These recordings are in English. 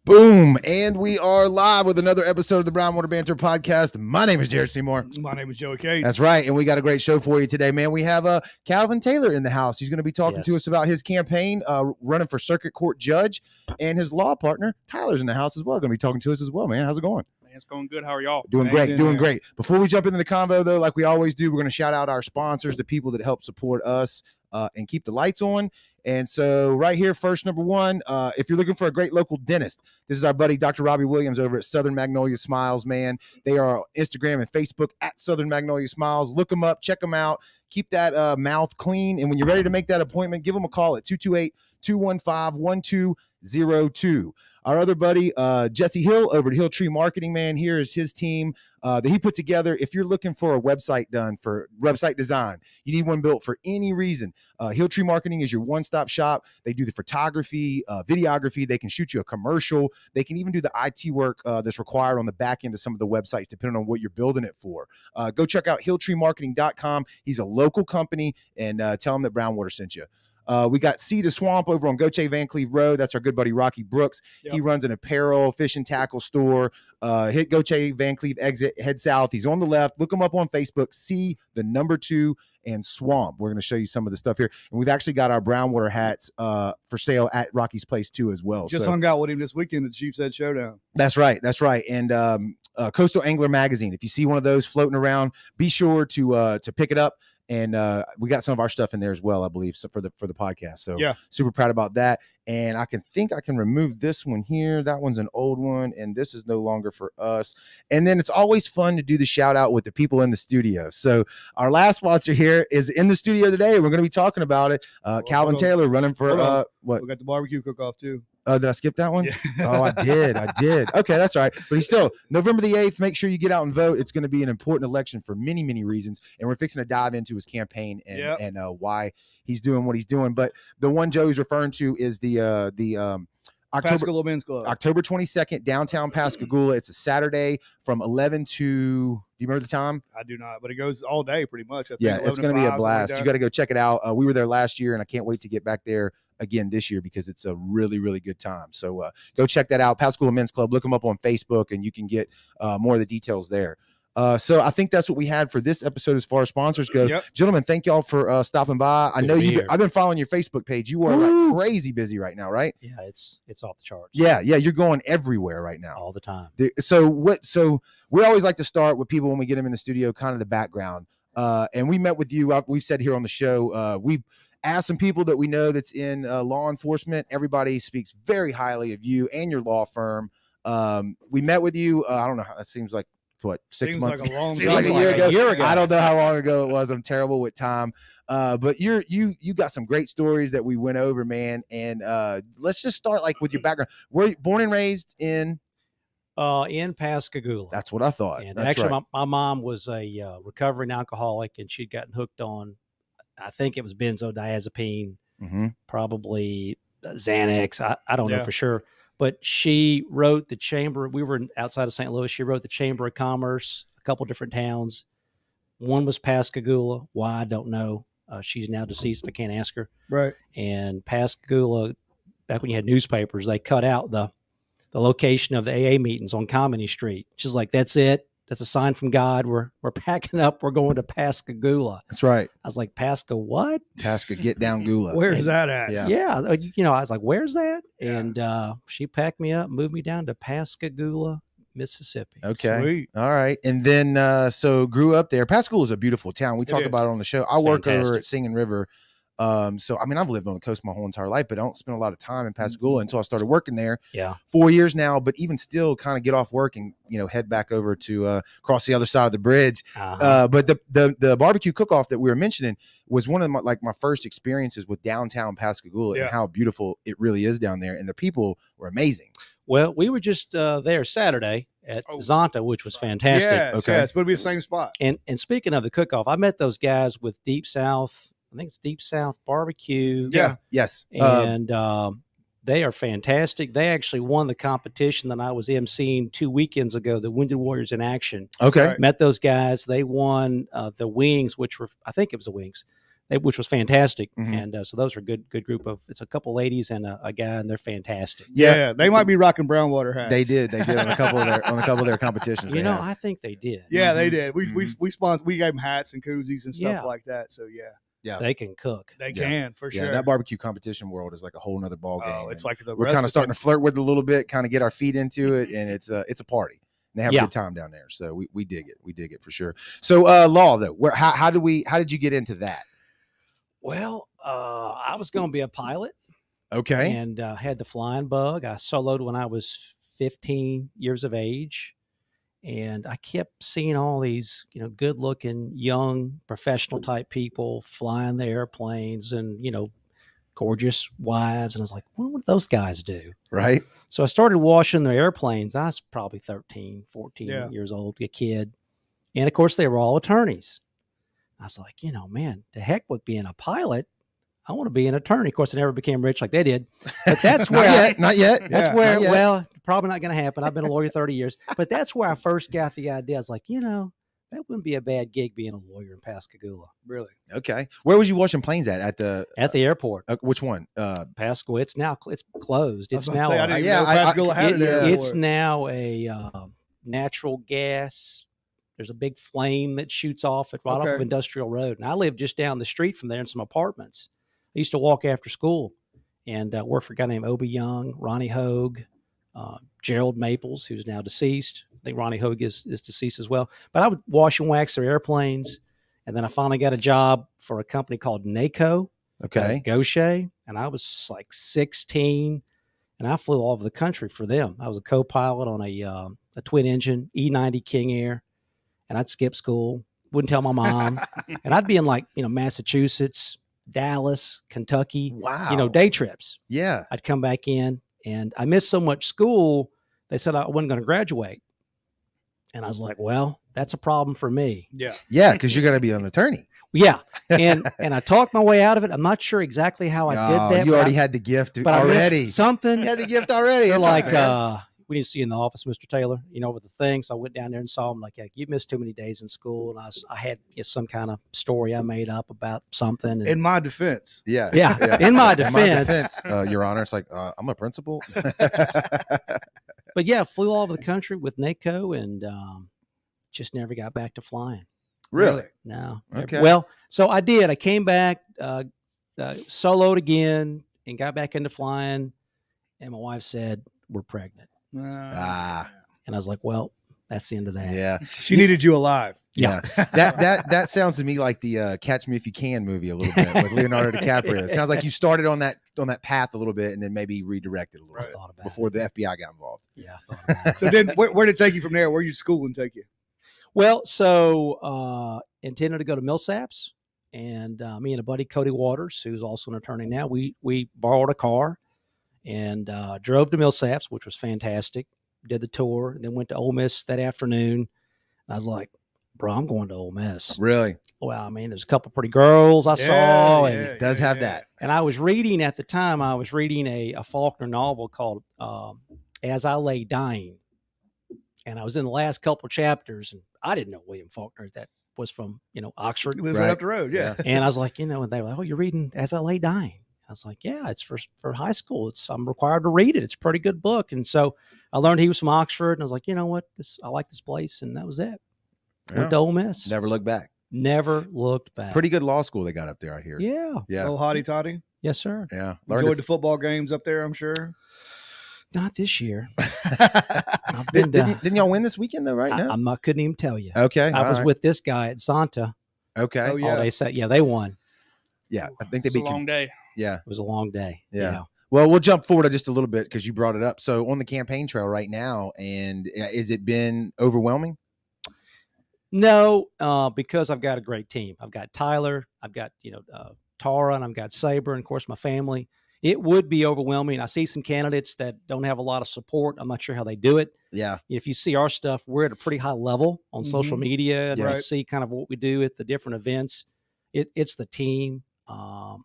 Boom. And we are live with another episode of the Brownwater Banter podcast. My name is Jared Seymour. My name is Joey Cates. That's right. And we got a great show for you today, man. We have Calvin Taylor in the house. He's going to be talking to us about his campaign, running for circuit court judge, and his law partner, Tyler's in the house as well. Going to be talking to us as well, man. How's it going? It's going good. How are y'all? Doing great. Before we jump into the convo, though, like we always do, we're going to shout out our sponsors, the people that help support us and keep the lights on. And so right here, first, number one, if you're looking for a great local dentist, this is our buddy, Dr. Robbie Williams over at Southern Magnolia Smiles, man. They are on Instagram and Facebook at Southern Magnolia Smiles. Look them up, check them out, keep that mouth clean. And when you're ready to make that appointment, give them a call at 228-215-1202. Our other buddy, Jesse Hill over at Hill Tree Marketing, man, here is his team that he put together. If you're looking for a website done for website design, you need one built for any reason, Hill Tree Marketing is your one-stop shop. They do the photography, videography. They can shoot you a commercial. They can even do the IT work that's required on the back end of some of the websites, depending on what you're building it for. Go check out hilltreemarketing.com. He's a local company, and tell him that Brownwater sent you. We got Sea to Swamp over on Goche Van Cleve Road. That's our good buddy Rocky Brooks. Yep. He runs an apparel, fish and tackle store. Hit Goche Van Cleve exit, head south. He's on the left. Look him up on Facebook. Sea, the number 2, and Swamp. We're going to show you some of the stuff here. And we've actually got our Brownwater hats for sale at Rocky's Place too as well. Just hung out with him this weekend at the Chief's Head Showdown. That's right. And Coastal Angler Magazine. If you see one of those floating around, be sure to pick it up. And we got some of our stuff in there as well, I believe, so for the podcast. So yeah, super proud about that. And I can remove this one here. That one's an old one, and this is no longer for us. And then it's always fun to do the shout out with the people in the studio. So our last sponsor here is in the studio today. We're going to be talking about it. Calvin Taylor running for what? We got the barbecue cook-off too. Did I skip that one? Yeah. Oh, I did. Okay, that's all right. But he's still November the 8th. Make sure you get out and vote. It's going to be an important election for many, many reasons. And we're fixing to dive into his campaign and why he's doing what he's doing. But the one Joey's referring to is the Pascagoula Men's Club. October 22nd, downtown Pascagoula. It's a Saturday from 11 to, do you remember the time? I do not, but it goes all day pretty much. I think yeah, it's going to be a blast. You got to go check it out. We were there last year, and I can't wait to get back there again this year because it's a really, really good time. So go check that out. Pascagoula Men's Club. Look them up on Facebook, and you can get more of the details there. So I think that's what we had for this episode as far as sponsors go. Yep. Gentlemen, thank y'all for stopping by. I know I've been following your Facebook page. You are like crazy busy right now, right? Yeah, it's off the charts. Yeah, you're going everywhere right now. All the time. So we always like to start with people when we get them in the studio, kind of the background. And we met with you. We've said here on the show, we've asked some people that we know that's in law enforcement. Everybody speaks very highly of you and your law firm. We met with you. I don't know. It seems like, 6 months? Like a long seems like a year ago. I don't know how long ago it was. I'm terrible with time. But you got some great stories that we went over, man. And let's just start like with your background. Were you born and raised in Pascagoula? That's what I thought. And that's actually, right. my mom was a recovering alcoholic, and she'd gotten hooked on, I think it was benzodiazepine, probably Xanax. I don't know for sure. But she wrote the chamber. We were outside of St. Louis. She wrote the Chamber of Commerce, a couple different towns. One was Pascagoula. Why, I don't know. She's now deceased. I can't ask her. Right. And Pascagoula, back when you had newspapers, they cut out the location of the AA meetings on Comedy Street. She's like, that's it. That's a sign from God. We're packing up. We're going to Pascagoula. That's right. I was like, Pasca what? Pasca get down Gula. Where's that at? Yeah. I was like, where's that? Yeah. And she packed me up, moved me down to Pascagoula, Mississippi. Okay. Sweet. All right. And then so grew up there. Pascagoula is a beautiful town. We talk about it on the show. I work over at Singing River. So I mean, I've lived on the coast my whole entire life, but I don't spend a lot of time in Pascagoula until I started working there. Yeah. 4 years now, but even still kind of get off work and, head back over to cross the other side of the bridge. But the barbecue cook-off that we were mentioning was one of my first experiences with downtown Pascagoula and how beautiful it really is down there. And the people were amazing. Well, we were just there Saturday at Zonta, which was fantastic. Yes, okay. Yes, but it'll be the same spot. And speaking of the cook-off, I met those guys with Deep South. I think it's Deep South Barbecue. Yeah. Yes. And they are fantastic. They actually won the competition that I was emceeing 2 weekends ago, the Wounded Warriors in Action. Okay. Met those guys. They won the wings, which were, I think it was the wings. which was fantastic. Mhm. And so those are good group of. It's a couple ladies and a guy, and they're fantastic. Yeah, they might be rocking brown water hats. They did on a couple of their competitions. You they know, have. I think they did. Yeah, they Mhm. did. We Mhm. we gave them hats and koozies and stuff Yeah. like that. So yeah, They can cook. they Yeah. can for sure. That barbecue competition world is like a whole nother ball game. Oh, it's and like the we're rest kind of of starting to flirt with it a little bit, kind of get our feet into it, and it's a party. And they have a Yeah. good time down there, so we dig it. We dig it for sure. So, Law though, how did you get into that? Well, I was going to be a pilot. Okay, And had the flying bug. I soloed when I was 15 years of age, and I kept seeing all these, good-looking young professional type people flying the airplanes, and gorgeous wives, and I was like, what would those guys do? right. So I started washing their airplanes. I was probably 13, 14 Yeah. years old, a kid, and of course they were all attorneys. I was like, man, the heck with being a pilot. I want to be an attorney. Of course, I never became rich like they did, but that's where not yet. that's Yeah, where, not yet. well, probably not going to happen. I've been a lawyer 30 years, but that's where I first got the idea. I was like, that wouldn't be a bad gig being a lawyer in Pascagoula. really. Okay, where was you washing planes at the At the airport, which one? Pascagoula. It's now it's closed. I was It's about to now say, I didn't even yeah, know Pascagoula had it- an yeah. airport. it's now a natural gas. There's a big flame that shoots off right off of Okay. Industrial Road, and I live just down the street from there in some apartments. I used to walk after school and work for a guy named Obie Young, Ronnie Hogue, Gerald Maples, who's now deceased. I think Ronnie Hogue is deceased as well. But I would wash and wax their airplanes, and then I finally got a job for a company called NACO. Okay, Gaucher, and I was like 16, and I flew all over the country for them. I was a co-pilot on a twin engine E90 King Air, and I'd skip school, wouldn't tell my mom, and I'd be in like Massachusetts, Dallas, Kentucky, wow. day trips. Yeah, I'd come back in, and I missed so much school. They said I wasn't going to graduate, and I was like, well, that's a problem for me. yeah, because you're gonna be an attorney. Yeah, and I talked my way out of it. I'm not sure exactly how I did that. You but already I- had the gift but I missed already. something. You had the gift already. They're It's not like, fair. we need to see you in the office, Mr. Taylor, with the thing. So I went down there and saw him like, yeah, you missed too many days in school. And I had some kind of story I made up about something. And, In my defense, yeah, yeah, in my defense. Your Honor, it's like I'm a principal. But yeah, flew all over the country with NACO and just never got back to flying. Really? No. Okay. Well, so I did. I came back, soloed again, and got back into flying. And my wife said, we're pregnant. Ah. And I was like, well, that's the end of that. Yeah, she needed you alive. yeah. That sounds to me like the Catch Me If You Can movie a little bit with Leonardo DiCaprio. It sounds like you started on that path a little bit and then maybe redirected a little I bit thought about before it. the FBI got involved. Yeah. I thought about it. So then, where did it take you from there? Where did school and take you? Well, so intended to go to Millsaps, and me and a buddy, Cody Waters, who's also an attorney now, we borrowed a car and drove to Millsaps, which was fantastic. Did the tour, and then went to Ole Miss that afternoon. I was like, bro, I'm going to Ole Miss. Really? Well, I mean, there's a couple pretty girls I saw, and It does have that. And I was reading at the time, a Faulkner novel called As I Lay Dying. And I was in the last couple chapters, and I didn't know William Faulkner. That was from, Oxford. He lives right up the road. Yeah. And I was like, and they were like, oh, you're reading As I Lay Dying. I was like, yeah, it's for high school. I'm required to read it. It's a pretty good book. And so I learned he was from Oxford, and I was like, you know what? I like this place. And that was it. Went to Ole Miss. Never looked back. Never looked back. Pretty good law school they got up there, I hear. Yeah. Yeah. Little hotty totty. Yes, sir. Yeah. Enjoyed the football games up there, I'm sure. Not this year. I've been Didn't y'all win this weekend though, right now? I couldn't even tell you. Okay. I was with this guy at Zonta. Okay. Oh, yeah. They said, they won. Yeah. I think they It's a beat long day. Yeah. It was a long day. Yeah. Well, we'll jump forward just a little bit because you brought it up. So on the campaign trail right now, and has it been overwhelming? No, because I've got a great team. I've got Tyler, I've got, Tara, and I've got Saber, and of course my family. It would be overwhelming. I see some candidates that don't have a lot of support. I'm not sure how they do it. Yeah. If you see our stuff, we're at a pretty high level on social media, and Yeah. you see kind of what we do at the different events. It's the team.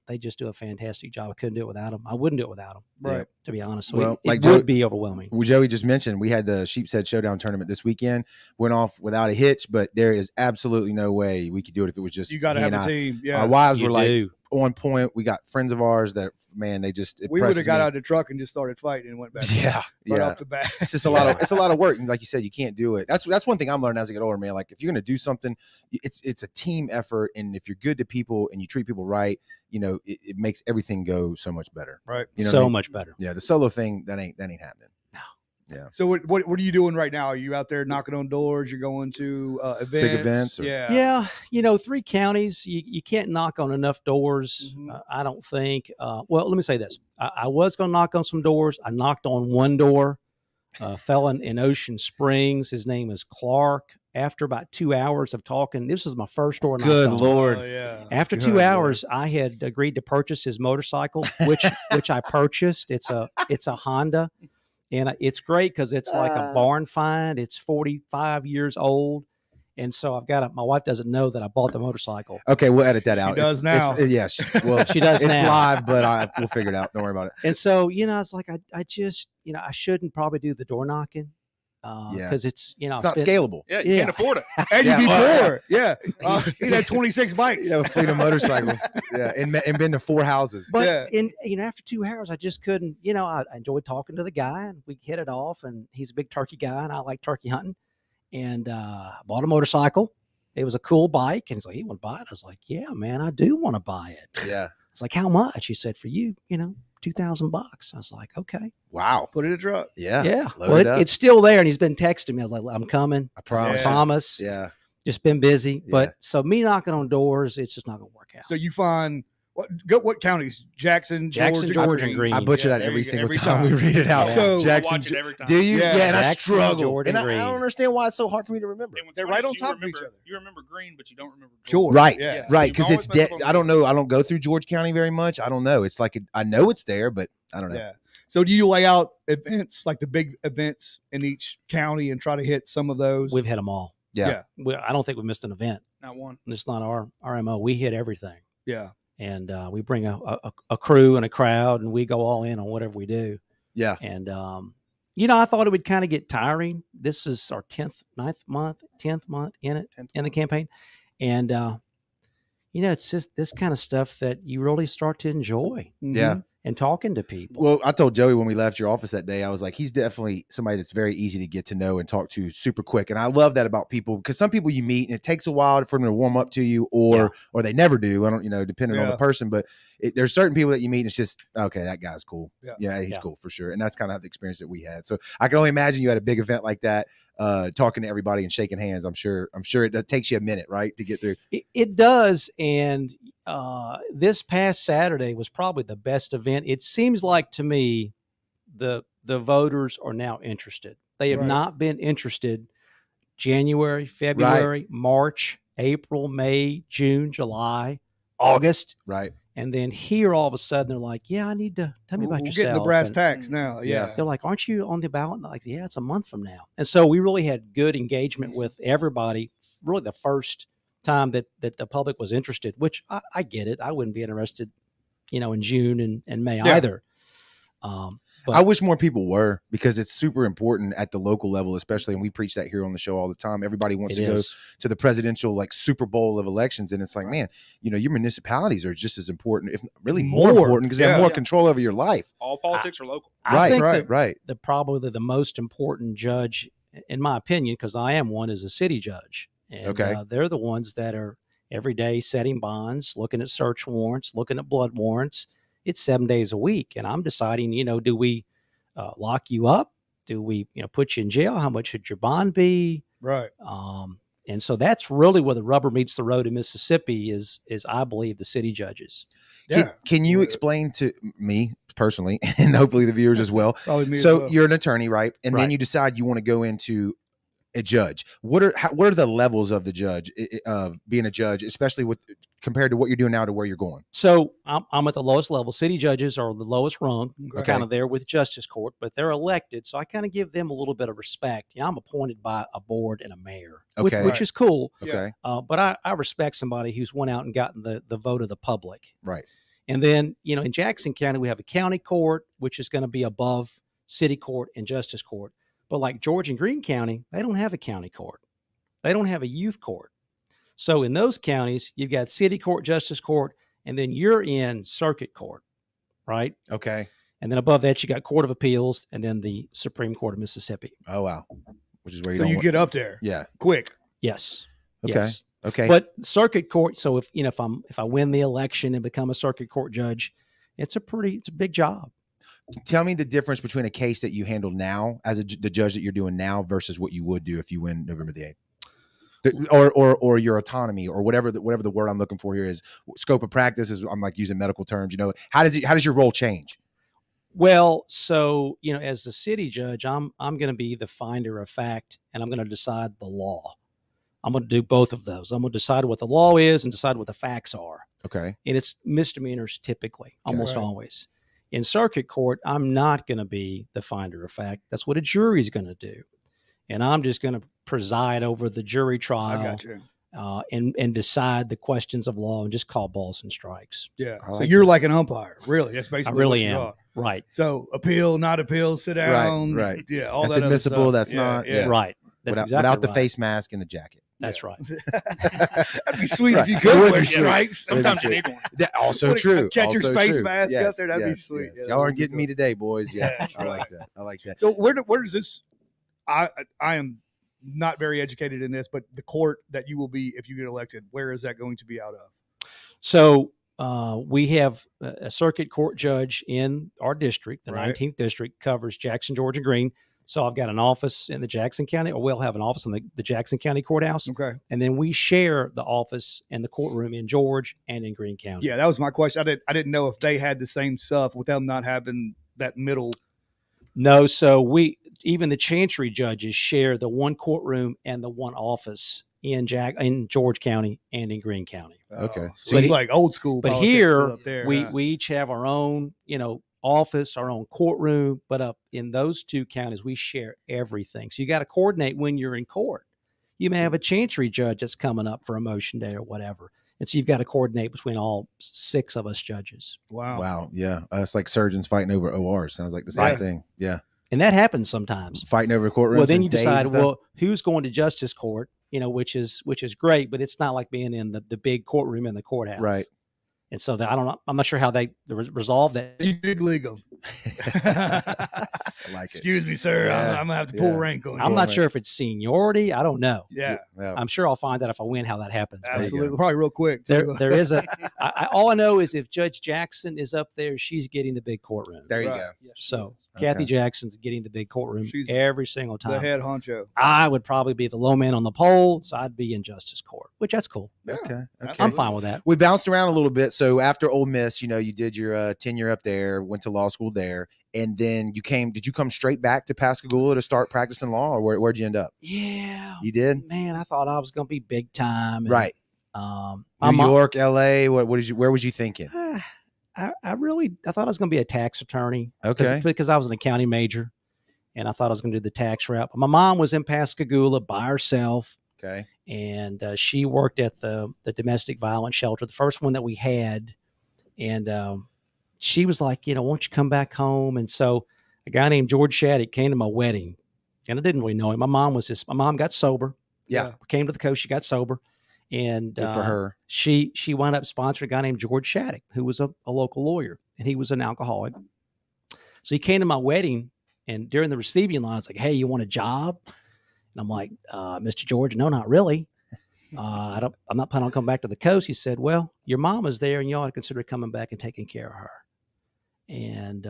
They just do a fantastic job. I couldn't do it without them. I wouldn't do it without them, Right. to be honest. So Well, it like would be overwhelming. Well, Joey just mentioned we had the Sheep's Head Showdown tournament this weekend. Went off without a hitch, but there is absolutely no way we could do it if it was just You got to he have and a I. team. Yeah. Our wives You were like do. on point. We got friends of ours that, man, they just we would have got me. out of the truck and just started fighting and went back. Yeah, Right yeah. off the bat. It's just a lot of work, and like you said, you can't do it. That's one thing I'm learning as I get older, man. Like if you're gonna do something, it's a team effort, and if you're good to people and you treat people right, you know, it makes everything go so much better. Right. You know So what I mean? much better. Yeah, the solo thing that ain't happening. No. Yeah. So what are you doing right now? Are you out there knocking on doors? You're going to events? Big events or- Yeah. Yeah, you know, 3 counties, you can't knock on enough doors. Mhm. I don't think. Well, let me say this: I was going to knock on some doors. I knocked on one door. A fella in Ocean Springs. His name is Clark. After about 2 hours of talking, this was my first door. I knocked Good on. Lord. Oh, yeah. After Good 2 Lord. hours, I had agreed to purchase his motorcycle, which I purchased. It's a Honda, and it's great because it's like a barn find. It's 45 years old, and so I've got my wife doesn't know that I bought the motorcycle. Okay, we'll edit that out. does now. Yeah, well, She does It's now. live, but we'll figure it out. Don't worry about it. And so, you know, I was like, I just, you know, I shouldn't probably do the door knocking Yeah. because it's, you know, It's not spent- scalable. Yeah, you Yeah. can't afford it. And Yeah, you'd be well, poor. Yeah. He had 26 bikes. You have a fleet of motorcycles. Yeah, and been to 4 houses. But Yeah. in you know, after 2 hours, I just couldn't. You know, I enjoyed talking to the guy, and we hit it off. And he's a big turkey guy, and I like turkey hunting. And I bought a motorcycle. It was a cool bike, and he's like, "You want to buy it?" I was like, "Yeah, man, I do want to buy it." Yeah. It's like, "How much?" He said, "For you, you know, $2,000." I was like, "Okay, Wow. Put it in a truck. Yeah. yeah." Load Well, it up. it's still there, and he's been texting me. I was like, "I'm coming." I promise. Yeah. Promise. Yeah. Just been busy, Yeah. but so me knocking on doors, it's just not going to work out. So you find what counties? Jackson, Jackson, Georgia, and Green. I butcher Yeah, that there every you go. single Every time we time. read it out. So- I Jackson, watch it every time. do you? Yeah. Yeah, and I Jackson, struggle. Jordan, And I Green. don't understand why it's so hard for me to remember. And what's They're funny right is on you top of remember, each other. You remember Green, but you don't remember George. Right, Yeah. right, You because always it's mess dead. up on I don't know. I don't go through George County very much. I don't know. It's like I know it's there, but I don't know. Yeah. So do you lay out events like the big events in each county and try to hit some of those? We've hit them all. Yeah. I don't think we missed an event. Not one. It's not our MO. We hit everything. Yeah. And we bring a crew and a crowd, and we go all in on whatever we do. Yeah. And you know, I thought it would kind of get tiring. This is our 10th month in it, 10th in the month. campaign. And you know, it's just this kind of stuff that you really start to enjoy Yeah. Mhm. and talking to people. Well, I told Joey when we left your office that day, I was like, he's definitely somebody that's very easy to get to know and talk to super quick. And I love that about people because some people you meet and it takes a while for them to warm up to you or they never do. I don't, you know, depending on the Yeah. person, but there's certain people that you meet and it's just, okay, that guy's cool. Yeah. Yeah, he's Yeah. cool for sure. And that's kind of the experience that we had. So I can only imagine you had a big event like that, talking to everybody and shaking hands. I'm sure it takes you a minute, right, to get through. It does. And this past Saturday was probably the best event. It seems like to me the voters are now interested. They have Right. not been interested January, February, March, April, May, June, July, August. Right. And then here all of a sudden they're like, yeah, I need to tell me about We're yourself. getting the brass And tacks now. Yeah. Yeah. they're like, aren't you on the ballot? And I'm like, yeah, it's a month from now. And so we really had good engagement with everybody. Really the first time that the public was interested, which I get it. I wouldn't be interested, you know, in June and May Yeah. either. But I wish more people were because it's super important at the local level, especially. And we preach that here on the show all the time. Everybody wants it to go is. to the presidential like Super Bowl of elections. And it's like, man, you know, your municipalities are just as important, if really more More. important because they have Yeah. more Yeah. control over your life. All politics are local. I Right, think right, Right. the probably the most important judge, in my opinion, because I am one, is a city judge. And, Okay. they're the ones that are every day setting bonds, looking at search warrants, looking at blood warrants. It's 7 days a week, and I'm deciding, you know, do we lock you up? Do we, you know, put you in jail? How much should your bond be? Right. And so that's really where the rubber meets the road in Mississippi is I believe the city judges. Yeah. Can you explain to me personally, and hopefully the viewers as well? Probably me as So well. you're an attorney, right? And then Right. you decide you want to go into A judge. What are the levels of the judge of being a judge, especially with compared to what you're doing now to where you're going? So I'm at the lowest level. City judges are the lowest rung. Okay. Kind of there with justice court, but they're elected, so I kind of give them a little bit of respect. I'm appointed by a board and a mayor, Okay. which is cool. Okay. But I respect somebody who's went out and gotten the vote of the public. Right. And then, in Jackson County, we have a county court, which is going to be above city court and justice court. But like George and Greene County, they don't have a county court. They don't have a youth court. So in those counties, you've got city court, justice court, and then you're in circuit court, right? Okay. And then above that, you got Court of Appeals and then the Supreme Court of Mississippi. Oh, wow. Which is where So you get up there. Yeah. Quick. Yes. Okay. Yes. Okay. But circuit court, so if I win the election and become a circuit court judge, it's a big job. Tell me the difference between a case that you handle now as the judge that you're doing now versus what you would do if you win November the 8th. Or your autonomy or whatever the word I'm looking for here is. Scope of practice is, I'm like using medical terms, how does your role change? Well, so, as the city judge, I'm going to be the finder of fact, and I'm going to decide the law. I'm going to do both of those. I'm going to decide what the law is and decide what the facts are. Okay. And it's misdemeanors typically, almost Right. always. In circuit court, I'm not going to be the finder of fact. That's what a jury is going to do. And I'm just going to preside over the jury I trial got you. and decide the questions of law and just call balls and strikes. Yeah. I So like you're that. like an umpire, really. That's basically I really what you am. are. Right. So appeal, not appeal, sit down. right. Yeah. All That's that other admissible, stuff. that's not- yeah. Right. That's Without, exactly without the right. face mask and the jacket. That's right. That'd be sweet Right. if you It could would wear be sweet. stripes. Sometimes you Sweet. need one. That also Put a true. catcher's also face true. mask Yes, up there, that'd be yes, sweet. yes. Yeah, Y'all that aren't would be getting me cool. today, boys. Yeah, Yeah, I like that. I like that. So where does this? I am not very educated in this, but the court that you will be if you get elected, where is that going to be out of? So we have a circuit court judge in our district. The Right. 19th district covers Jackson, George, and Greene. So I've got an office in the Jackson County, or we'll have an office in the Jackson County Courthouse. Okay. And then we share the office and the courtroom in George and in Greene County. Yeah, that was my question. I didn't know if they had the same stuff with them not having that middle. No, so even the chancery judges share the one courtroom and the one office in George County and in Greene County. Okay. So it's like old school. But politics here up there. we each have our own, office, our own courtroom, but up in those two counties, we share everything. So you got to coordinate when you're in court. You may have a chancery judge that's coming up for a motion day or whatever. And so you've got to coordinate between all 6 of us judges. Wow. Yeah. It's like surgeons fighting over ORs. Sounds like the same Right. thing. Yeah. And that happens sometimes. Fighting over courtrooms. Well, then and you days decide, and stuff? well, who's going to justice court, which is great, but it's not like being in the big courtroom in the courthouse. Right. And so I'm not sure how they resolve that. You big league them. I like it. Excuse me, sir. Yeah, I'm gonna have to pull yeah. rank on you. I'm not right. sure if it's seniority. I don't know. Yeah, Yeah. I'm sure I'll find out if I win how that happens. But absolutely. Probably real quick. There, too. there is all I know is if Judge Jackson is up there, she's getting the big courtroom. There you Right. go. So Okay. Kathy Jackson's getting the big courtroom She's every single the time. head honcho. I would probably be the low man on the pole, so I'd be in justice court, which that's cool. Yeah. Okay. Okay. I'm Absolutely. fine with that. We bounced around a little bit. So after Ole Miss, you did your tenure up there, went to law school there, and then did you come straight back to Pascagoula to start practicing law, or where'd you end up? Yeah, You did? man. I thought I was going to be big time. And, Right. My New mom- York, LA, where was you thinking? I thought I was going to be a tax attorney. Okay. Because I was an accounting major, and I thought I was going to do the tax route. But my mom was in Pascagoula by herself. Okay. And she worked at the domestic violence shelter, the first one that we had. And she was like, why don't you come back home? And so a guy named George Shattuck came to my wedding, and I didn't really know him. My mom got sober. Yeah. Came to the coast. She got sober. And Good for her. She wound up sponsoring a guy named George Shattuck, who was a local lawyer, and he was an alcoholic. So he came to my wedding, and during the receiving line, I was like, "Hey, you want a job?" And I'm like, "Mr. George, no, not really. I'm not planning on coming back to the coast." He said, "Well, your mom is there, and you ought to consider coming back and taking care of her." And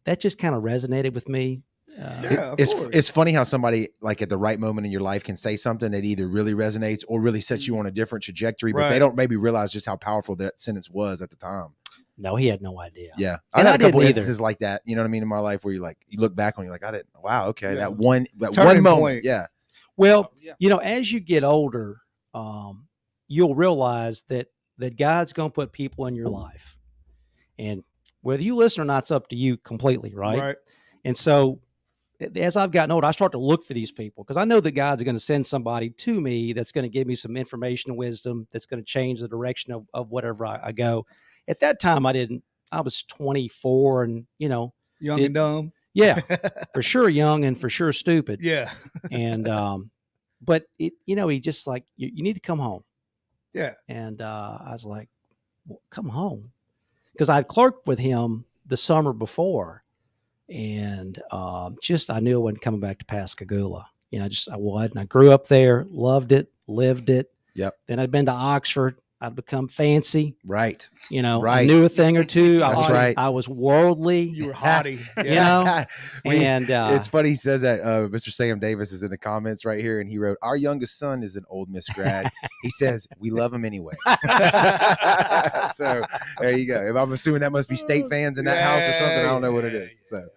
that just kind of resonated with me. Yeah, of course. It's funny how somebody like at the right moment in your life can say something that either really resonates or really sets you on a different trajectory, but Right. they don't maybe realize just how powerful that sentence was at the time. No, he had no idea. Yeah. And I I had a couple didn't either. instances like that, you know what I mean, in my life where you look back on, you're like, wow, okay, Yeah. that one Turning moment. point. Yeah. Well, Yeah. you know, as you get older, you'll realize that God's going to put people in your life, and whether you listen or not, it's up to you completely, right? And so, as I've gotten older, I start to look for these people because I know that God's going to send somebody to me that's going to give me some information and wisdom that's going to change the direction of whatever I go. At that time, I didn't. I was 24, and Young and dumb. yeah, for sure young and for sure stupid. Yeah. And but he just like you need to come home. Yeah. And I was like, well, come home, because I'd clerked with him the summer before, and just I knew I wasn't coming back to Pascagoula. I wasn't. I grew up there, loved it, lived it. Yep. Then I'd been to Oxford. I'd become fancy. Right. I Right. knew a thing or two. That's right. I was worldly. You were haughty. Yeah. And it's funny he says that. Mr. Sam Davis is in the comments right here, and he wrote, "Our youngest son is an Ole Miss grad." He says, "We love him anyway." So there you go. If I'm assuming that must be state fans in that house or something. I don't know what it is. So,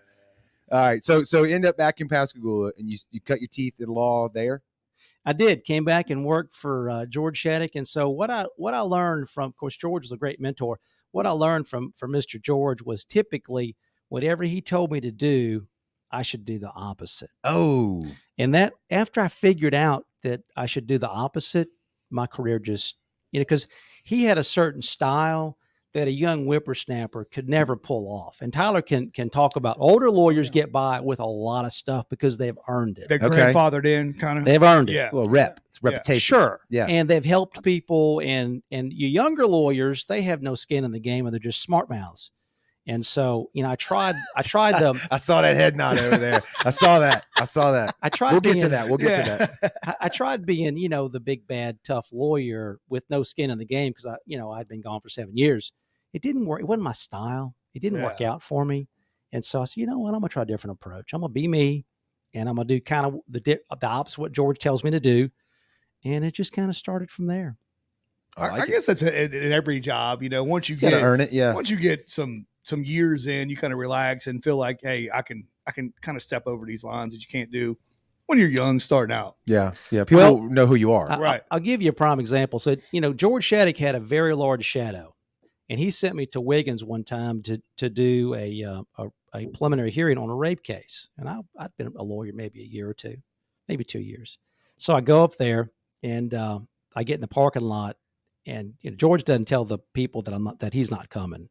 all right. So you end up back in Pascagoula, and you cut your teeth in law there. I did. Came back and worked for George Shattuck. And so what I learned from, of course, George was a great mentor. What I learned from Mr. George was typically whatever he told me to do, I should do the opposite. Oh. And that after I figured out that I should do the opposite, my career just, because he had a certain style that a young whippersnapper could never pull off. And Tyler can talk about older lawyers get by with a lot of stuff because they've earned it. They're grandfathered in, kind of. They've earned it. Yeah. Well, it's reputation. Sure. Yeah. And they've helped people. And you younger lawyers, they have no skin in the game, and they're just smart mouths. And so, I tried the. I saw that head nod over there. I saw that. I tried. We'll get to that. I tried being, the big bad tough lawyer with no skin in the game because I'd been gone for 7 years. It didn't work. It wasn't my style. It didn't work out for me. And so I said, you know what? I'm gonna try a different approach. I'm gonna be me, and I'm gonna do kind of the opposite of what George tells me to do. And it just kind of started from there. I guess that's in every job. Once you gotta earn it. Yeah. Once you get some years in, you kind of relax and feel like, hey, I can kind of step over these lines that you can't do when you're young, starting out. Yeah. People know who you are. Right. I'll give you a prime example. So, George Shattuck had a very large shadow, and he sent me to Wiggins one time to do a preliminary hearing on a rape case. And I'd been a lawyer maybe a year or two, maybe 2 years. So I go up there, and I get in the parking lot, and George doesn't tell the people that he's not coming.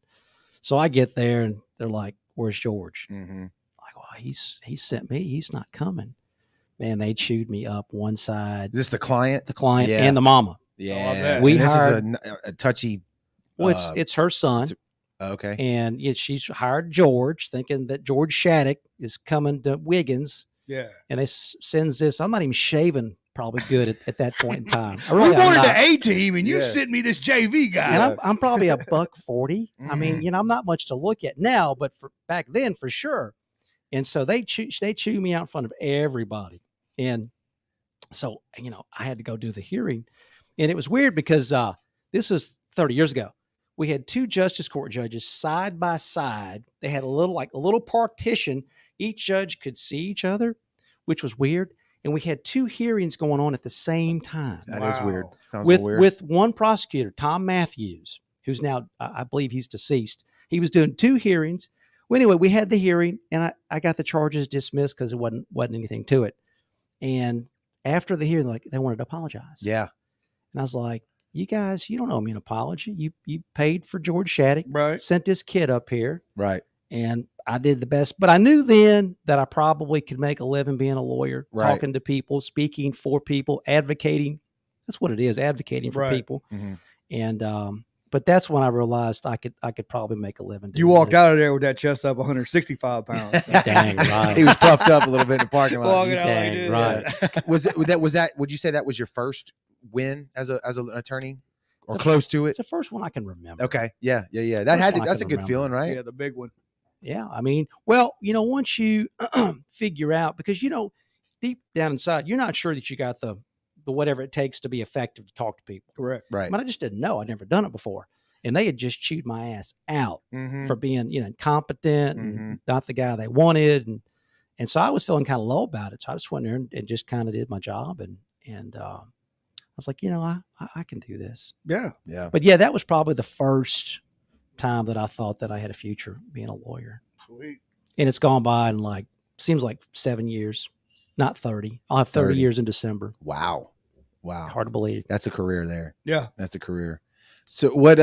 So I get there, and they're like, "Where's George?" Mm-hmm. Like, well, he sent me. He's not coming. Man, they chewed me up one side. Is this the client? The client Yeah. and the mama. Yeah. We this hired, is a touchy. well, it's her son. Okay. And she's hired George, thinking that George Shattuck is coming to Wiggins. Yeah. And they sends this. I'm not even shaving probably good at that point in time. We're going to the A team, and you sent me this JV guy. And I'm probably $140. I mean, I'm not much to look at now, but for back then, for sure. And so they chew me out in front of everybody. And so, I had to go do the hearing. And it was weird because this was 30 years ago. We had two justice court judges side by side. They had a little partition. Each judge could see each other, which was weird. And we had two hearings going on at the same time. That is weird. Sounds weird. With one prosecutor, Tom Matthews, who's now, I believe he's deceased. He was doing two hearings. Well, anyway, we had the hearing, and I got the charges dismissed because it wasn't anything to it. And after the hearing, they wanted to apologize. Yeah. And I was like, you guys, you don't owe me an apology. You paid for George Shattuck, right? Sent this kid up here. Right. And I did the best. But I knew then that I probably could make a living being a lawyer, talking to people, speaking for people, advocating. That's what it is, advocating for people. Mm-hmm. And but that's when I realized I could probably make a living. You walked out of there with that chest up 165 pounds. Dang right. He was puffed up a little bit in the parking lot. Dang right. Was that? Would you say that was your first win as an attorney, or close to it? It's the first one I can remember. Okay. Yeah. That's a good feeling, right? Yeah, the big one. Yeah. I mean, well, once you figure out, because deep down inside, you're not sure that you got the whatever it takes to be effective to talk to people. Correct. Right. I mean, I just didn't know. I'd never done it before. And they had just chewed my ass out for being, incompetent and not the guy they wanted. And so I was feeling kind of low about it. So I just went there and just kind of did my job. And I was like, I can do this. Yeah. Yeah. But yeah, that was probably the first time that I thought that I had a future being a lawyer. Sweet. And it's gone by in seems like 7 years, not 30. I'll have 30 years in December. Wow. Hard to believe. That's a career there. Yeah. That's a career. So what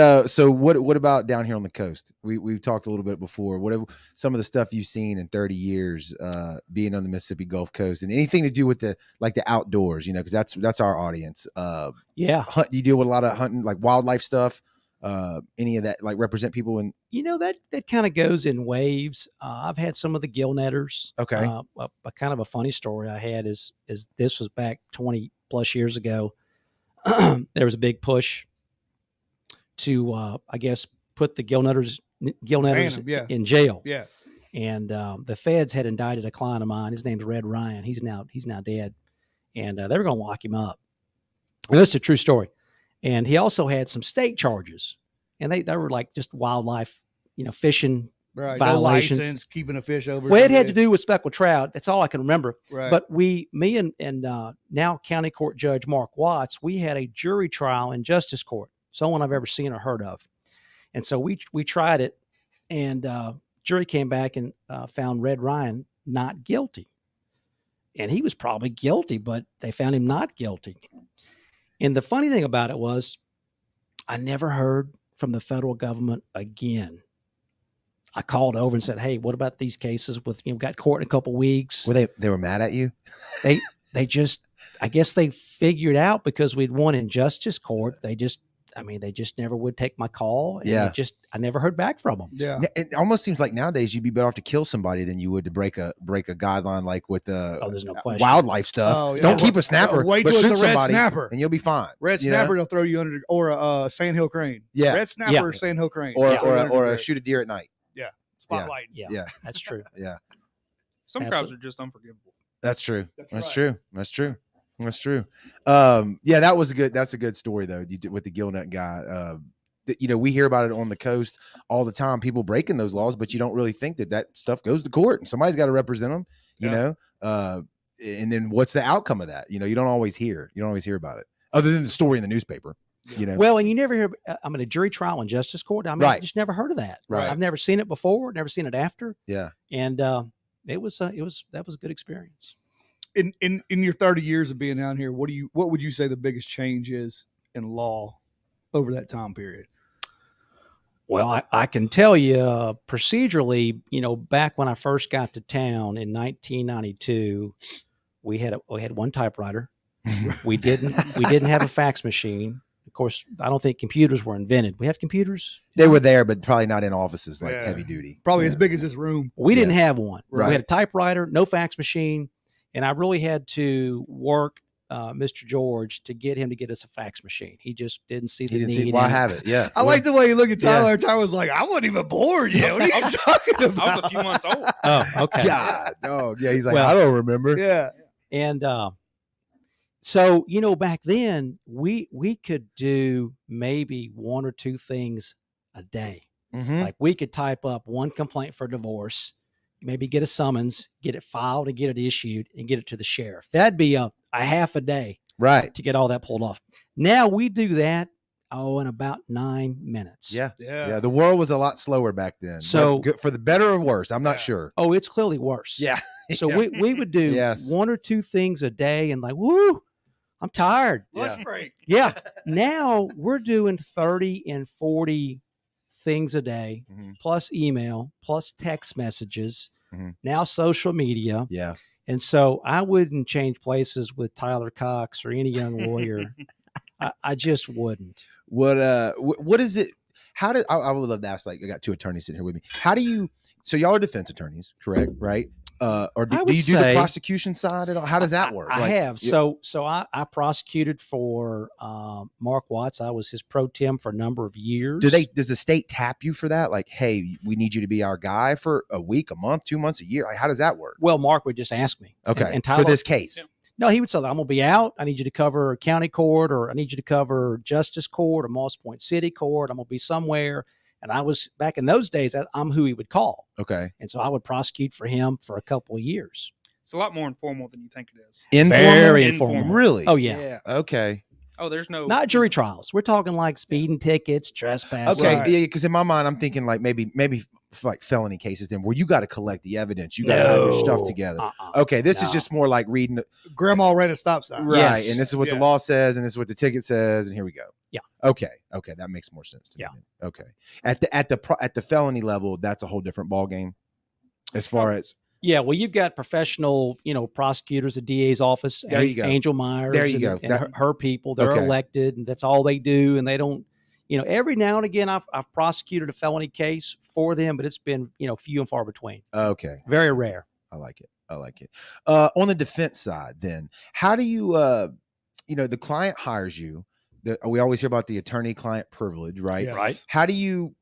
about down here on the coast? We've talked a little bit before. What some of the stuff you've seen in 30 years being on the Mississippi Gulf Coast, and anything to do with the outdoors, because that's our audience. Yeah. You deal with a lot of hunting, like wildlife stuff. Any of that represent people in that kind of goes in waves. I've had some of the gill netters. Okay. A kind of a funny story I had is this was back 20 plus years ago. There was a big push to I guess put the gill netters in jail. Yeah. And the feds had indicted a client of mine. His name's Red Ryan. He's now dead. And they were going to lock him up. And that's a true story. And he also had some state charges. And they were like just wildlife, fishing Right. violations. No license, keeping a fish over. Well, it had to do with speckled trout. That's all I can remember. Right. But me and now County Court Judge Mark Watts, we had a jury trial in Justice Court. Someone I've ever seen or heard of. And so we tried it, and jury came back and found Red Ryan not guilty. And he was probably guilty, but they found him not guilty. And the funny thing about it was I never heard from the federal government again. I called over and said, hey, what about these cases with, got court in a couple weeks? Were they were mad at you? They just, I guess they figured out because we'd won in Justice Court. They just never would take my call. And Yeah. I never heard back from them. Yeah. It almost seems like nowadays you'd be better off to kill somebody than you would to break a guideline like with the There's no question. wildlife stuff. Oh, yeah. Don't keep a snapper, Wait but till shoot it's a red somebody snapper. and you'll be fine. Red you know? snapper, they'll throw you under, or a sandhill crane. Yeah. Red snapper, Yeah. or sandhill crane. Or They'll throw you under or the a red shoot a deer at night. spotlight. Yeah, that's true. Yeah. Some crowds are just unforgivable. That's true. That's That's right. true. That's true. That's true. Yeah, that's a good story though. You did with the gill net guy. We hear about it on the coast all the time, people breaking those laws, but you don't really think that stuff goes to court and somebody's got to represent them, and then what's the outcome of that? You don't always hear about it other than the story in the newspaper, Well, and you never hear, I'm in a jury trial in Justice Court. I Right. just never heard of that. Right. I've never seen it before, never seen it after. Yeah. And that was a good experience. In your 30 years of being down here, what would you say the biggest change is in law over that time period? Well, I can tell you procedurally, back when I first got to town in 1992, we had one typewriter. We didn't have a fax machine. Of course, I don't think computers were invented. We have computers. They were there, but probably not in offices like Yeah. heavy duty. Probably Yeah. as big as this room. We didn't have one. Right. We had a typewriter, no fax machine, and I really had to work Mr. George to get him to get us a fax machine. He just didn't see the He didn't need. see why in it. have it. Yeah. I like the way you look at Yeah. Tyler. Tyler was like, I wasn't even born yet. What are you talking I about? was a few months old. Oh, okay. God. Oh, yeah. He's like, Well- I don't remember. Yeah. And so, back then we could do maybe one or two things a day. Mhm. Like we could type up one complaint for divorce, maybe get a summons, get it filed and get it issued and get it to the sheriff. That'd be a half a day Right. to get all that pulled off. Now we do that, in about 9 minutes. Yeah. Yeah. Yeah. The world was a lot slower back then. So- But good, for the better or worse, I'm not Yeah. sure. Oh, it's clearly worse. Yeah. So Yeah. we would do Yes. one or two things a day and like, woo, I'm tired. Lunch Yeah. break. Yeah. Now we're doing 30 and 40 things a day, Mhm. plus email, plus text messages, Mhm. now social media. Yeah. And so I wouldn't change places with Tyler Cox or any young lawyer. I just wouldn't. What is it? How did I would love to ask, like, I got two attorneys sitting here with me. How do you, so y'all are defense attorneys, correct? Right. Or do I would you do the say- prosecution side at all? How does that work? I Like, have. you- So I prosecuted for Mark Watts. I was his pro tem for a number of years. does the state tap you for that? Like, hey, we need you to be our guy for a week, a month, 2 months, a year. Like, how does that work? Well, Mark would just ask me. Okay. And Tyler, for this case. Yeah. No, he would say, I'm going to be out. I need you to cover county court, or I need you to cover justice court or Moss Point City Court. I'm going to be somewhere. And I was back in those days, I'm who he would call. Okay. And so I would prosecute for him for a couple of years. It's a lot more informal than you think it is. Informal? Very Informal. informal. Really? Oh, yeah. Okay. Oh, there's no Not jury trials. We're talking like speeding tickets, trespass. Okay. Right. Yeah. Because in my mind, I'm thinking like maybe like felony cases then where you got to collect the evidence. You got to have your stuff together. Okay. This is No. just more like reading. Grandma read a stop sign. Right. Yes. And this is what the Yeah. law says, and this is what the ticket says, and here we go. Yeah. Okay. Okay. That makes more sense to me. Yeah. then. Okay. At the felony level, that's a whole different ball game. As far as Yeah, well, you've got professional, prosecutors, the DA's office, There you go. Angel Myers, There you and, go. and That- her people. They're Okay. elected, and that's all they do. And they don't, every now and again, I've prosecuted a felony case for them, but it's been, few and far between. okay. Very rare. I like it. I like it. On the defense side, then, how do you, the client hires you. We always hear about the attorney-client privilege, right? Yeah. Right. How do you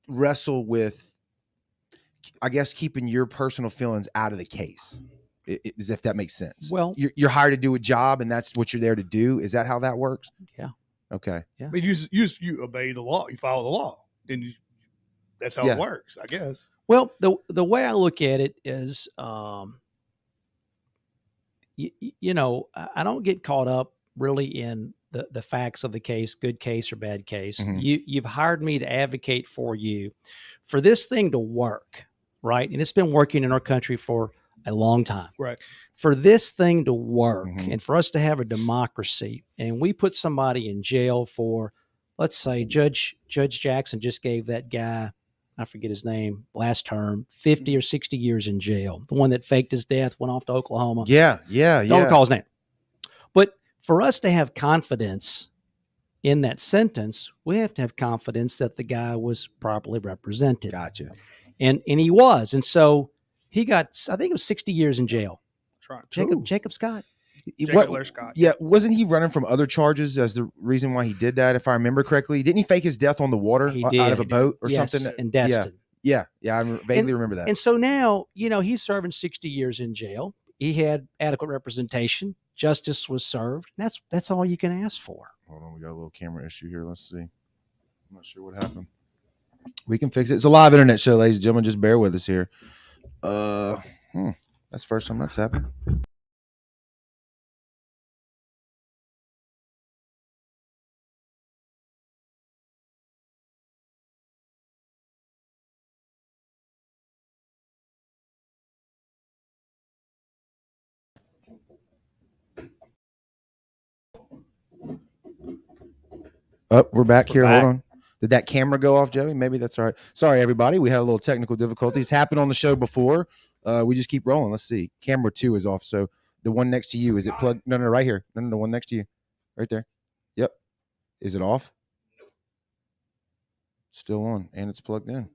wrestle with, I guess, keeping your personal feelings out of the case? As if that makes sense. Well- you're hired to do a job, and that's what you're there to do. Is that how that works? Yeah. Okay. I mean, you obey the law. You follow the law. Then that's how Yeah. it works, I guess. Well, the way I look at it is, I don't get caught up really in the facts of the case, good case or bad case. Mhm. You've hired me to advocate for you for this thing to work, right? And it's been working in our country for a long time. Right. For this thing to work Mhm. and for us to have a democracy, and we put somebody in jail for, let's say, Judge Jackson just gave that guy, I forget his name, last term, 50 or 60 years in jail. The one that faked his death, went off to Oklahoma. Yeah. Don't recall his name. But for us to have confidence in that sentence, we have to have confidence that the guy was properly represented. Gotcha. And he was. And so he got, I think it was 60 years in jail. Try. Jacob Scott. Jacob Blair Scott. Yeah, wasn't he running from other charges as the reason why he did that? If I remember correctly, didn't he fake his death on the water He out of a did. boat or Yes, something? in Destin. Yeah, I vaguely remember that. And so now, he's serving 60 years in jail. He had adequate representation. Justice was served. That's all you can ask for. Hold on, we got a little camera issue here. Let's see. I'm not sure what happened. We can fix it. It's a live internet show, ladies and gentlemen. Just bear with us here. That's the first time that's happened. Oh, we're back here. back. Hold on. Did that camera go off, Joey? Maybe that's all right. Sorry, everybody. We had a little technical difficulties. Happened on the show before. We just keep rolling. Let's see. Camera 2 is off. So the one next to you, is it plugged? No, right here. No, the one next to you. Right there. Yep. Is it off? Still on, and it's plugged in.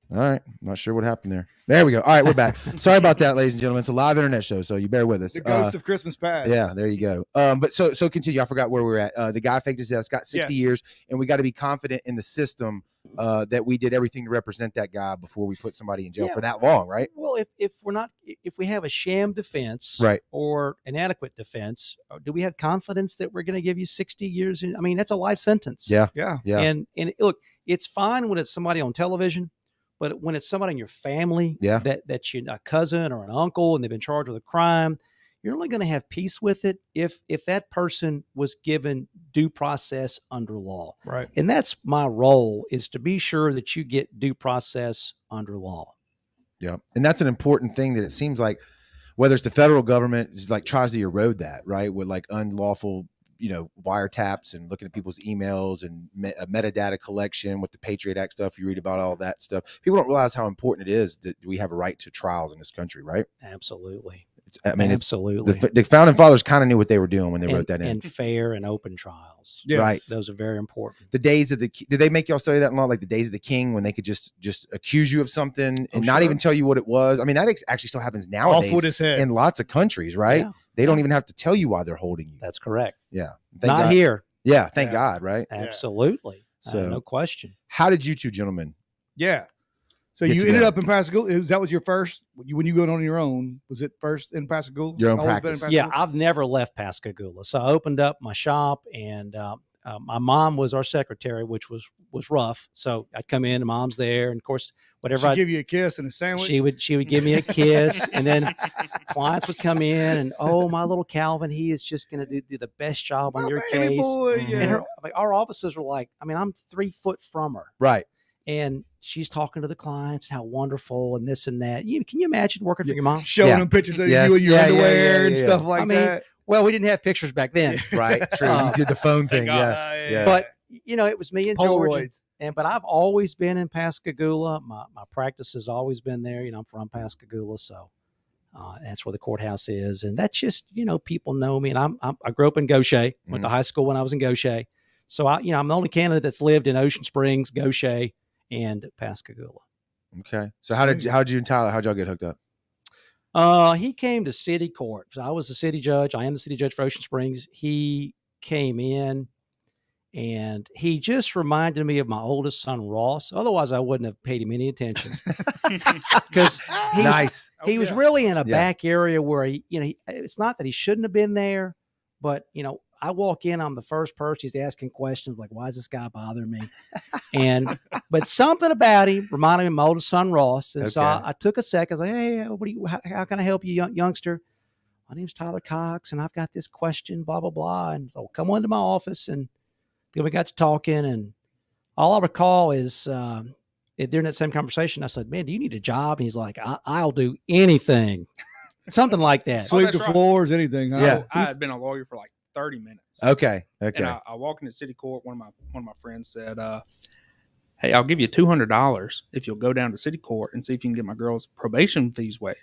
All right. Not sure what happened there. There we go. All right, we're back. Sorry about that, ladies and gentlemen. It's a live internet show, so you bear with us. The ghost of Christmas past. Yeah, there you go. But so continue. I forgot where we're at. The guy faked his death, got 60 years, and we got to be confident in the system that we did everything to represent that guy before we put somebody in jail Yeah. for that long, right? Well, if we have a sham defense, Right. or an adequate defense, do we have confidence that we're going to give you 60 years? I mean, that's a life sentence. Yeah. Yeah. Yeah. And look, it's fine when it's somebody on television, but when it's somebody in your family, Yeah. that's a cousin or an uncle, and they've been charged with a crime, you're only going to have peace with it if that person was given due process under law. Right. And that's my role, is to be sure that you get due process under law. Yeah. And that's an important thing that it seems like, whether it's the federal government is like tries to erode that, right? With like unlawful, wiretaps and looking at people's emails and metadata collection with the Patriot Act stuff. You read about all that stuff. People don't realize how important it is that we have a right to trials in this country, right? Absolutely. Absolutely. Absolutely. The founding fathers kind of knew what they were doing when they wrote that in. And fair and open trials. Yeah. Right. Those are very important. The days of did they make y'all study that in law? Like the days of the king, when they could just accuse you of something and not sure. even tell you what it was. I mean, that actually still happens nowadays Off with his head. in lots of countries, right? Yeah. They don't even have to tell you why they're holding you. That's correct. Yeah. Thank Not God. here. Yeah. Thank Yeah. God. Right. Absolutely. So- No question. How did you two gentlemen? Yeah. So Get you together. ended up in Pascagoula. That was your first, when you went on your own, was it first in Pascagoula? Your own Always been in practice. Yeah, Pascagoula? I've never left Pascagoula. So I opened up my shop, and my mom was our secretary, which was rough. So I'd come in, and mom's there, and of course, whatever She'd I give you a kiss and a sandwich. she would give me a kiss, and then clients would come in, and my little Calvin, he is just going to do the best job on your baby case. boy, Mhm. yeah. And our officers were like, I mean, I'm 3 foot from her, Right. and she's talking to the clients and how wonderful and this and that. Can you imagine working for your mom? showing Yeah. them pictures of Yes. you in your Yeah, yeah, underwear yeah, and yeah. stuff like I mean, that. Well, we didn't have pictures back then, Right. True. You did the phone thing. Yeah. Yeah. but it was me and Georgia. Polaroids. But I've always been in Pascagoula. My practice has always been there. I'm from Pascagoula, so that's where the courthouse is. And that's just, people know me. And I grew up in Gaucher. Went to high school when I was in Gaucher. So I'm the only candidate that's lived in Ocean Springs, Gaucher, and Pascagoula. Okay. So how'd you and Tyler, how'd y'all get hooked up? He came to city court. So I was the city judge. I am the city judge for Ocean Springs. He came in, and he just reminded me of my oldest son, Ross. Otherwise, I wouldn't have paid him any attention because he was really in a back area where it's not that he shouldn't have been there, but I walk in, I'm the first person he's asking questions like, why is this guy bothering me? But something about him reminded me of my oldest son, Ross. And so I took a second. I was like, hey, how can I help you, youngster? My name's Tyler Cox, and I've got this question, blah, blah, blah. And so come on to my office, and then we got to talking. And all I recall is during that same conversation, I said, man, do you need a job? And he's like, I'll do anything. Something like that. Sweep the floors, anything. Huh? Yeah. I had been a lawyer for like 30 minutes. Okay. And I walked into city court. One of my friends said, hey, I'll give you $200 if you'll go down to city court and see if you can get my girl's probation fees waived.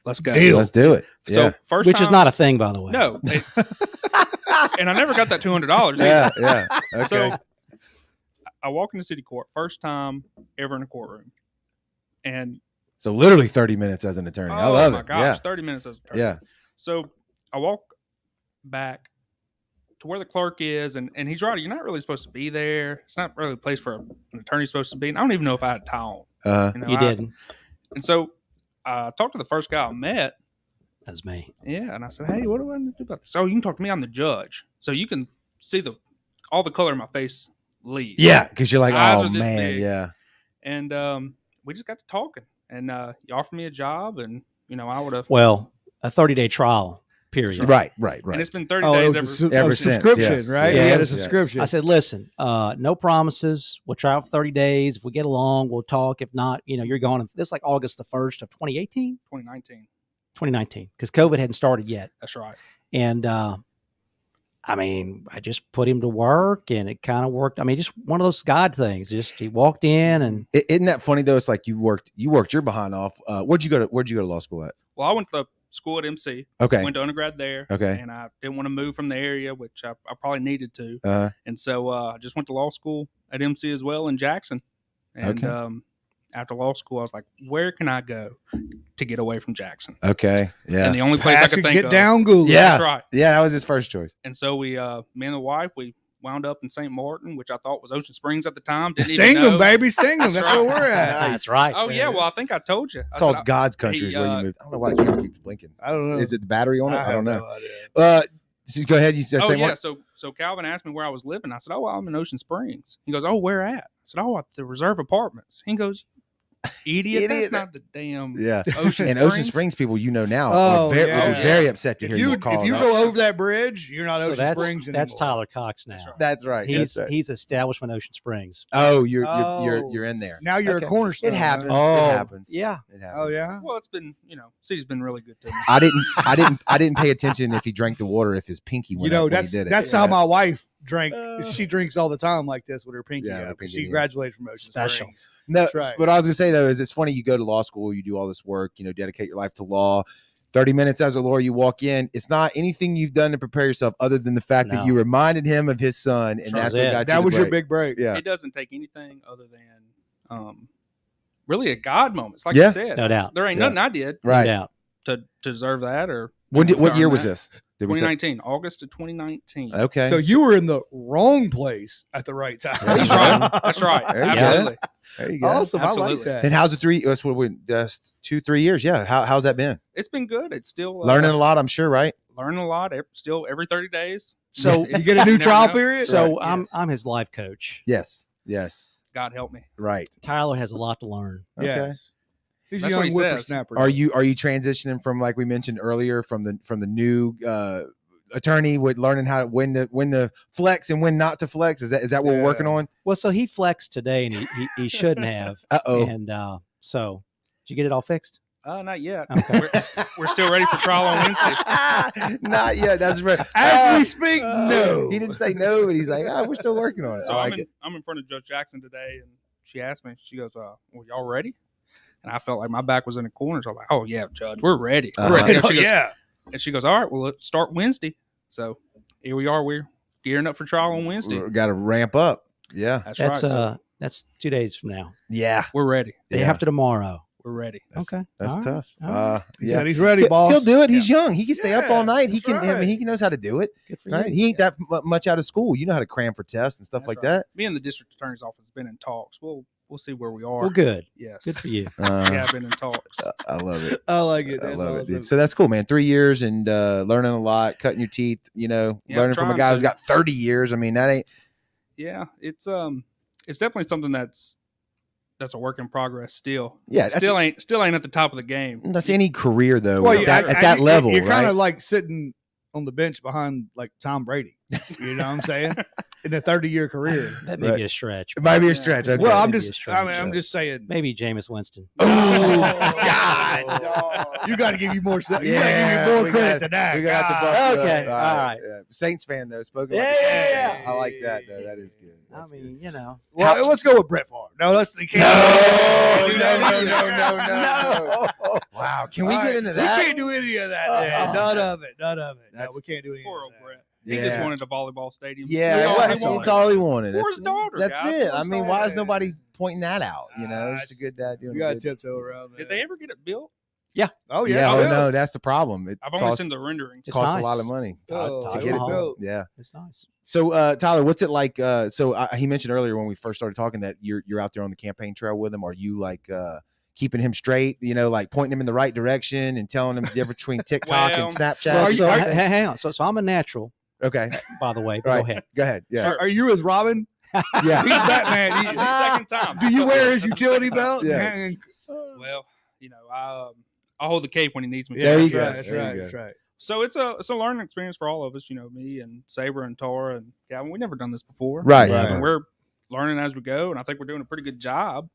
Let's go. Deal. Let's do it. So first Which time, is not a thing, by the way. No. And I never got that $200 either. Yeah. Okay. So I walk into city court, first time ever in a courtroom. And so literally 30 minutes as an attorney. I love it. Oh my gosh, Yeah. 30 minutes as an attorney. Yeah. So I walk back to where the clerk is, and he's right. You're not really supposed to be there. It's not really a place for an attorney's supposed to be. And I don't even know if I had a tie on. Uh-huh. You didn't. And so I talked to the first guy I met. That's me. Yeah, and I said, hey, what do I need to do about this? Oh, you can talk to me. I'm the judge. So you can see all the color in my face leave. Yeah, because you're like, Eyes oh are this man, big. yeah. And we just got to talking. And you offered me a job, and, I would have. Well, a 30-day trial period. Right. And it's been 30 Oh, it days was a ever since, subscription, yes. right? Yeah, He had a yes. subscription. I said, listen, no promises. We'll try for 30 days. If we get along, we'll talk. If not, you're going. This is like August the 1st of 2018? 2019. Because COVID hadn't started yet. That's right. And I just put him to work, and it kind of worked. I mean, just one of those God things. Just he walked in, and Isn't that funny though? It's like you worked your behind off. Where'd you go to law school at? Well, I went to school at MC. Okay. Went to undergrad there. Okay. And I didn't want to move from the area, which I probably needed to. And so I just went to law school at MC as well in Jackson. And after law school, I was like, where can I go to get away from Jackson? Okay. Yeah. And the only place I could think get of. down, Gula. Yeah. That's right. Yeah, that was his first choice. And so we, me and the wife, we wound up in St. Martin, which I thought was Ocean Springs at the time. Didn't Sting even know. them, baby. Sting them. That's That's where right. we're at. that's right. Oh, yeah. Well, I think I told you. It's called God's country is where you moved. I don't know why the camera keeps blinking. I don't know. Is it the battery on it? I don't know. No idea. So go ahead. You said Oh, St. yeah. Martin? So Calvin asked me where I was living. I said, oh, well, I'm in Ocean Springs. He goes, oh, where at? I said, oh, at the Reserve Apartments. He goes, idiot. That's not the damn Yeah. Ocean And Springs. Ocean Springs people, now, Oh, would be yeah. very upset to If hear you you call. go over that bridge, you're not So Ocean Springs anymore. that's Tyler Cox now. That's right. He's Establishment Ocean Springs. Oh, you're in there. Now you're Okay. a cornerstone. It happens. Oh, It happens. Yeah. It happens. Oh yeah. Well, it's been, city's been really good to me. I didn't pay attention if he drank the water, if his pinky went up when That's he did it. that's how my wife drank. Uh, She drinks all the time like this with her pinky Yeah, her up. pinky, She yeah. graduated from Ocean Special. Springs. No, That's right. what I was gonna say though is it's funny. You go to law school, you do all this work, dedicate your life to law. 30 minutes as a lawyer, you walk in. It's not anything you've done to prepare yourself other than the fact that No. you reminded him of his son, and Sure. that's what That got you. That the was your break. big break. Yeah. It doesn't take anything other than really a God moment. It's like Yeah. you said. No doubt. There ain't Yeah. nothing I did No Right. doubt. to deserve that or What year was that. this? Did we say? 2019, August of 2019. Okay. So you were in the wrong place at the right time. There you That's go. right. That's right. There you go. Absolutely. There you go. Awesome. I like Absolutely. that. And how's the three? That's what we just 2-3 years. Yeah. How's that been? It's been good. It's still Learning a lot, I'm sure. Right. learning a lot. Still every 30 days. So You get a new You never trial know. period. so Right, yes. I'm his life coach. Yes. God help me. Right. Tyler has a lot to learn. Okay. Yes. He's a That's what young he says. whippersnapper. Are you transitioning from, like we mentioned earlier, from the new attorney with learning how when to flex and when not to flex? Is that what we're working Yeah. on? Well, so he flexed today, and he shouldn't have. Uh-oh. And so, did you get it all fixed? Not yet. Okay. We're still ready for trial on Wednesday. Not yet. That's right. As we speak, no. He didn't say no, but he's like, we're still working on it. So I like it. I'm in front of Judge Jackson today, and she asked me. She goes, "Well, y'all ready?" And I felt like my back was in the corner. So I'm like, "Oh yeah, Judge, we're ready." Uh-huh. We're ready. Oh, She goes, yeah. And she goes, "All right, well, let's start Wednesday." So here we are. We're gearing up for trial on Wednesday. Got to ramp up. Yeah. That's That's right. So that's 2 days from now. Yeah. we're ready. Day Yeah. after tomorrow. We're ready. Okay. That's All right. tough. All right. He Yeah. said he's ready, boss. He'll do it. He's young. He can stay up all Yeah, night. He that's can. I right. mean, he knows how to do it. Good for Right. you. He ain't that much out of school. You know how to cram for tests and stuff That's like right. that. Me and the district attorney's office has been in talks. We'll see where we are. Well, good. Yes. Good for you. Yeah, I've been in talks. I love it. I like it. I That's love it, awesome. dude. So that's cool, man. 3 years and learning a lot, cutting your teeth. Yeah, Learning from a trying guy who's to. got 30 years. I mean, that ain't. Yeah, it's definitely something that's a work in progress still. Yeah, that's Still ain't at the top of the game. That's any career though. Well, at that level, you're kind right? of like sitting on the bench behind like Tom Brady. You know what I'm saying? In a 30-year career. That may Right. be a stretch. It might be a Yeah. stretch. Okay. Well, I'm Maybe a just, stretch. I'm just saying. Maybe Jameis Winston. Oh, God. You got to give you more. You got to give Yeah, you more we credit got- to that. we got to God. bump it up. Okay, all right. Yeah. Saints fan though. Spoken. Yeah, like a Saints yeah, fan. yeah. I like that though. That is good. I That's mean, you know. Well, let's go with Brett Favre. No, let's. good. No. Wow. Can we All get right, into that? We can't do any of that. Oh, man. None that's- of it. None of it. No, that's- we can't do any Poor of old that. Brett. He just Yeah. wanted a volleyball stadium. Yeah, That's all he that's wanted. all he wanted. For his daughter, That's guys, it. for I his mean, why is daughter. nobody pointing that out? It's a good dad doing We got to good. tiptoe around that. Did they ever get it built? Oh, Yeah, yeah. oh yeah. no, that's the problem. It I've only costs, seen the renderings. It's costs nice. a lot of money Oh, to Taj get it Mahal. built. Yeah. It's nice. So, Tyler, what's it like? So he mentioned earlier when we first started talking that you're out there on the campaign trail with him. Are you like keeping him straight? Like pointing him in the right direction and telling him the difference between TikTok and Well, Snapchat? Well, So, are- hang on. So I'm a natural, Okay, by the way. But Right. Go ahead. go ahead. Yeah, Are you as Robin? yeah. He's Batman. That's the second time. Do you wear his That's the utility second time. belt? Yeah. Well, I hold the cape when he needs me. Yeah, There to. you go. That's There you right. go. That's right. So it's a learning experience for all of us. Me and Saber and Tara and Gavin. We've never done this before. Right. Right. And we're learning as we go, and I think we're doing a pretty good job.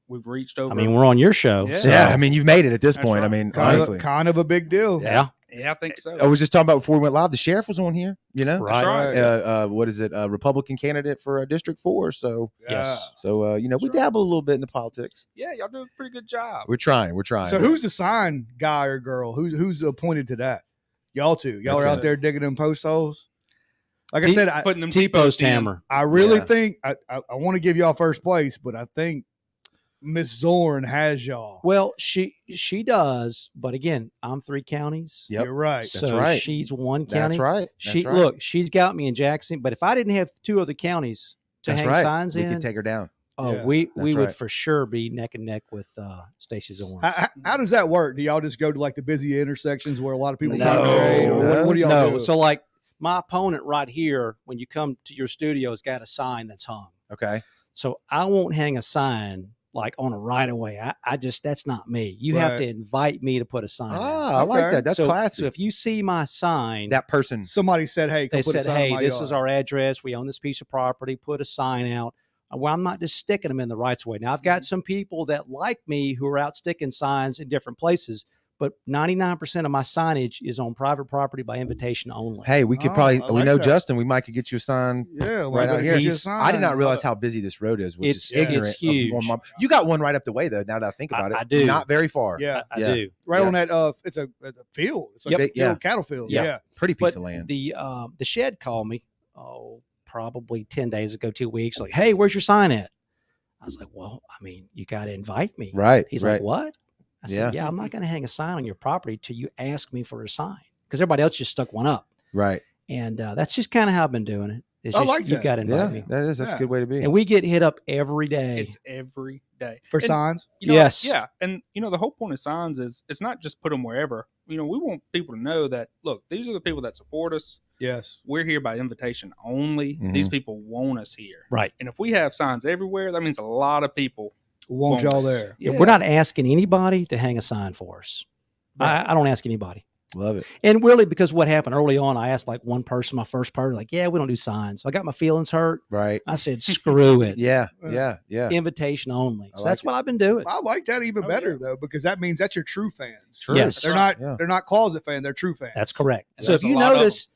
We've reached over. I mean, we're on your show. Yeah. so- Yeah, I mean, you've made it at this That's point. I right. mean, Kind honestly, of a big deal. Yeah. yeah, I think so. I was just talking about before we went live. The sheriff was on here. Right. right. What is it? A Republican candidate for District 4. So, Yes. so we right. dabble a little bit in the politics. Yeah, y'all do a pretty good job. We're trying. We're trying. So who's the sign guy or girl? Who's appointed to that? Y'all two. Y'all are Okay. out there digging them post holes. Like I said, Putting them T-post in. hammer. I really Yeah. think I want to give y'all first place, but I think Miss Zorn has y'all. Well, she does, but again, I'm 3 counties. Yep. You're right. That's so right. she's 1 county. That's right. She That's right. look, she's got me in Jackson, but if I didn't have 2 other counties to That's hang right. signs We in, could take her down. Yeah, we that's would right. for sure be neck and neck with Stacey Zorn. How does that work? Do y'all just go to like the busy intersections where a lot of people No. congregate, or what do y'all No, do? so like my opponent right here, when you come to your studio, has got a sign that's hung. Okay. So I won't hang a sign like on a right of way. I just that's not me. You have Right. to invite me to put a sign. out. Ah, I like Okay. that. That's so, classy. So if you see my sign, that person. Somebody said, "Hey, come they put a said, sign in "Hey, my this yard." is our address. We own this piece of property. Put a sign out." Well, I'm not just sticking them in the rights of way. Now I've got some people that like me who are out sticking signs in different places, but 99% of my signage is on private property by invitation only. Hey, we could Oh, probably. I we like know that. Justin. We might could get you a sign Yeah, right out here. I did sign. not realize how busy this road is, which It's- is ignorant. it's of huge. you got one right up the way though. Now that I think about it, I do. Not very far. Yeah, I Yeah. do. right Yeah. on that. It's a field. It's like Yep. a field, Yeah. cattle field. Yeah. Yeah. Pretty piece But of land. the shed called me, probably 10 days ago, 2 weeks, like, "Hey, where's your sign at?" I was like, "Well, I mean, you got to invite me." Right. He's right. like, "What?" I said, "Yeah, I'm not going to hang a sign on your property till you ask me for a sign," because everybody else just stuck one up. Right. And that's just kind of how I've been doing it. It's I just, like you that. got to invite Yeah, me. that's Yeah. a good way to be. And we get hit up every day. It's every day For And, signs. you know, Yes. Yeah. And, the whole point of signs is it's not just put them wherever. We want people to know that, look, these are the people that support us. Yes. We're here by invitation only. These people want us here. Right. And if we have signs everywhere, that means a lot of people Want y'all us. there. Yeah, we're not asking anybody to hang a sign for us. Right. I don't ask anybody. Love it. And really, because what happened early on, I asked like one person, my first person, like, yeah, we don't do signs. So I got my feelings hurt. Right. I said, screw it. Yeah. Yeah. Invitation only. I So like that's it. what I've been doing. I like that even Oh, better yeah. though, because that means that's your true fans. True. Yes. They're not Yeah. they're not closet fans, they're true fans. That's correct. And So there's if a you lot of notice,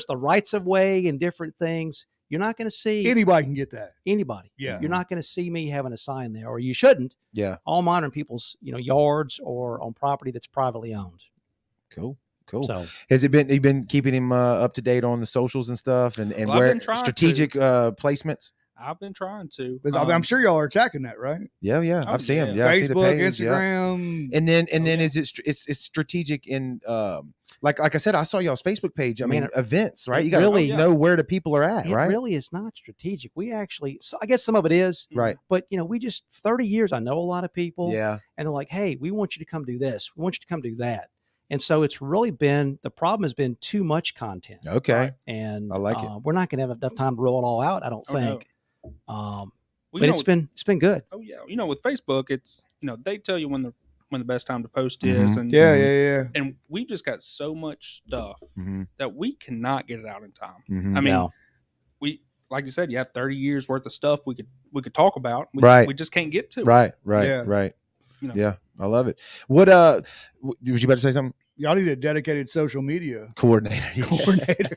the rights of way and different things, you're not going to see Anybody can get that. anybody. Yeah. You're not going to see me having a sign there, or you shouldn't. Yeah. All mine are in people's, yards or on property that's privately owned. Cool. Cool. So Has it been? You've been keeping him up to date on the socials and stuff, and Well, I've where been trying strategic placements. I've been trying to. Because I'm sure y'all are tracking that, right? Yeah. Yeah. Oh, I've seen him. yeah. Yeah. I see the Facebook, page, yeah. Instagram. And then yeah. is it it's strategic in like I said, I saw y'all's Facebook page. I Man, mean, events, right? it You got to really- know where the people are at, it right? really is not strategic. We actually, so I guess some of it is, Right. but we just 30 years. I know a lot of people, Yeah. and they're like, "Hey, we want you to come do this. We want you to come do that." And so it's really been, the problem has been too much content, Okay. and I like it. We're not going to have enough time to roll it all out, I don't Oh, no. think. Well, But it's been good. Oh yeah, with Facebook, it's they tell you when the best time to post is, and Yeah. and we've just got so much stuff Mm-hmm. that we cannot get it out in time. Mm-hmm. I mean, No. we like you said, you have 30 years worth of stuff we could talk about. Right. We just can't get to. Right. Yeah. Yeah. I love it. What was you about to say something? Y'all need a dedicated social media Coordinator. coordinator.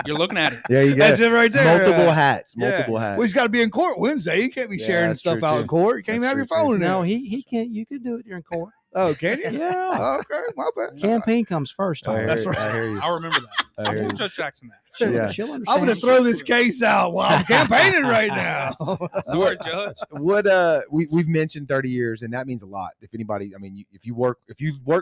You're looking at it. There you go. That's it right there. Multiple hats. Yeah. Multiple hats. Well, he's got to be in court Wednesday. You can't be Yeah, sharing that's stuff true, out too. in court. You can't That's even have true, your too. phone in No, there. he can't. You could do it during court. Oh, can you? Yeah. Okay, my bad. Campaign comes first. I hear, That's you. right. I hear you. I'll remember that. I I'll hear give you. Judge Jackson that. She'll, Yeah. she'll understand. I'm going to throw this case out while I'm campaigning right now. Sorry, Judge. What we've mentioned 30 years, and that means a lot. If anybody, I mean, if you work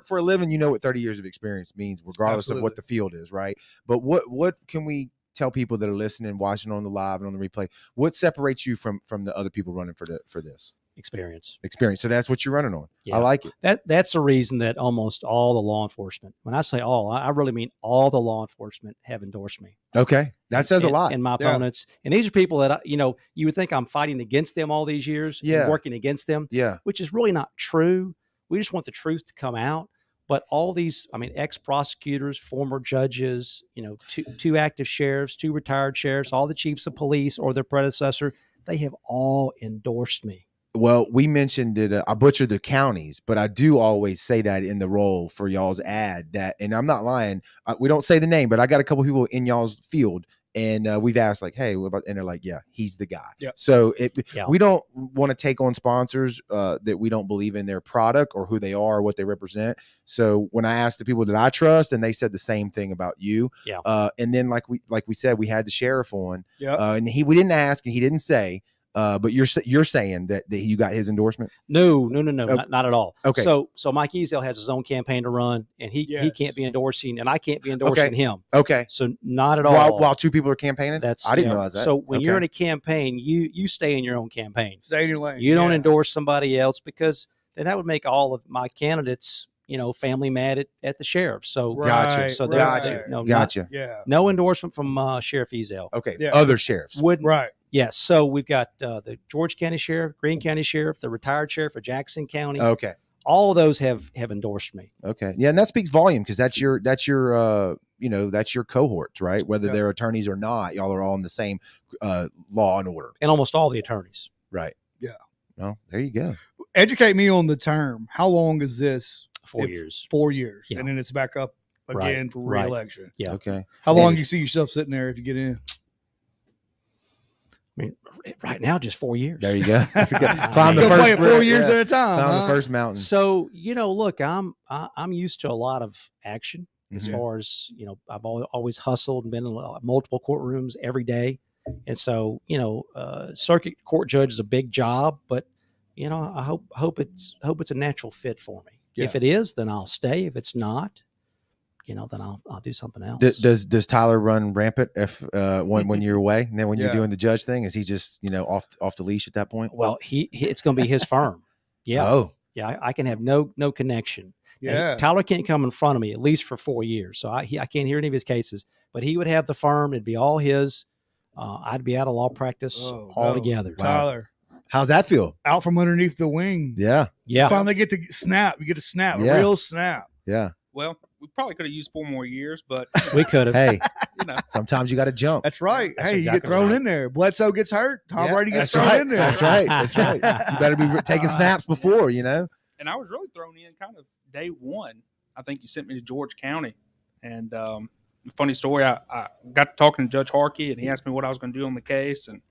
for a living, you know what 30 years of experience means, regardless of what Absolutely. the field is, right? But what can we tell people that are listening, watching on the live and on the replay? What separates you from the other people running for this experience. So that's what you're running on. Yeah. I like it. That's the reason that almost all the law enforcement, when I say all, I really mean all the law enforcement have endorsed me. Okay, that says a lot. And my Yeah. opponents, and these are people that you would think I'm fighting against them all these years, Yeah. and working against them, Yeah, which is really not true. We just want the truth to come out. But all these, ex-prosecutors, former judges, two active sheriffs, 2 retired sheriffs, all the chiefs of police or their predecessor, they have all endorsed me. well, we mentioned it. I butchered the counties, but I do always say that in the role for y'all's ad. That, and I'm not lying. We don't say the name, but I got a couple people in y'all's field, and we've asked like, "Hey, what about?" And they're like, "Yeah, he's the guy." Yeah. So Yeah. we don't want to take on sponsors that we don't believe in their product or who they are or what they represent. So when I asked the people that I trust, and they said the same thing about you. Yeah. And then like we said, we had the sheriff on. Yeah. And we didn't ask, and he didn't say. But you're saying that you got his endorsement? No, Oh. not at all. Okay. So Mike Easdale has his own campaign to run, and he Yes. can't be endorsing, and I can't be endorsing him. Okay. So not at all. While two people are campaigning? I didn't realize that. So when you're in Okay. a campaign, you stay in your own campaign. Stay in your lane. You don't Yeah. endorse somebody else, because then that would make all of my candidates, family mad at the sheriff. So Gotcha. Right, So Gotcha. no, Yeah. no endorsement from Sheriff Easdale. Okay. Yeah. Other sheriffs. Wouldn't Right. Yes. So we've got the George County Sheriff, Greene County Sheriff, the retired sheriff of Jackson County. Okay. All of those have endorsed me. Okay. Yeah, and that speaks volume because that's your that's your cohorts, right? Whether Yeah. they're attorneys or not, y'all are all in the same law and order. And almost all the attorneys. Right. Yeah. Well, there you go. Educate me on the term. How long is this? 4 If- years. 4 years. Yeah. And then it's back up Right, again for right. re-election. Yeah. Okay. How long do you see yourself sitting there if you get in? I mean, right now, just 4 years. There you go. Climb the You'll first play it 4 years yeah. at a time. Climb huh? the first mountain. So, look, I'm used to a lot of action as Mhm. far as, I've always hustled and been in multiple courtrooms every day. And so, circuit court judge is a big job, but, I hope it's a natural fit for me. Yeah. If it is, then I'll stay. If it's not, then I'll do something else. Does Tyler run rampant if when you're away, and then when you're doing the judge thing, is he just off the leash at that point? Well, it's going to be his firm. Yeah. Oh, yeah. I can have no connection. Yeah. Tyler can't come in front of me at least for 4 years, so I can't hear any of his cases. But he would have the firm; it'd be all his. I'd be out of law practice altogether. Tyler, how's that feel? out from underneath the wing. Yeah. You finally get to snap. You get to snap. Yeah. A real snap. Yeah. Well, we probably could have used 4 more years, but we could have. Hey, you know, sometimes you got to jump. That's right. That's hey, exactly you get thrown right. in there. Bledsoe gets hurt. Tom Brady gets That's thrown right. in there. That's right. That's right. You better be taking snaps before, and I was really thrown in kind of day one. I think you sent me to George County, and funny story. I got to talking to Judge Harkey, and he asked me what I was going to do on the case. And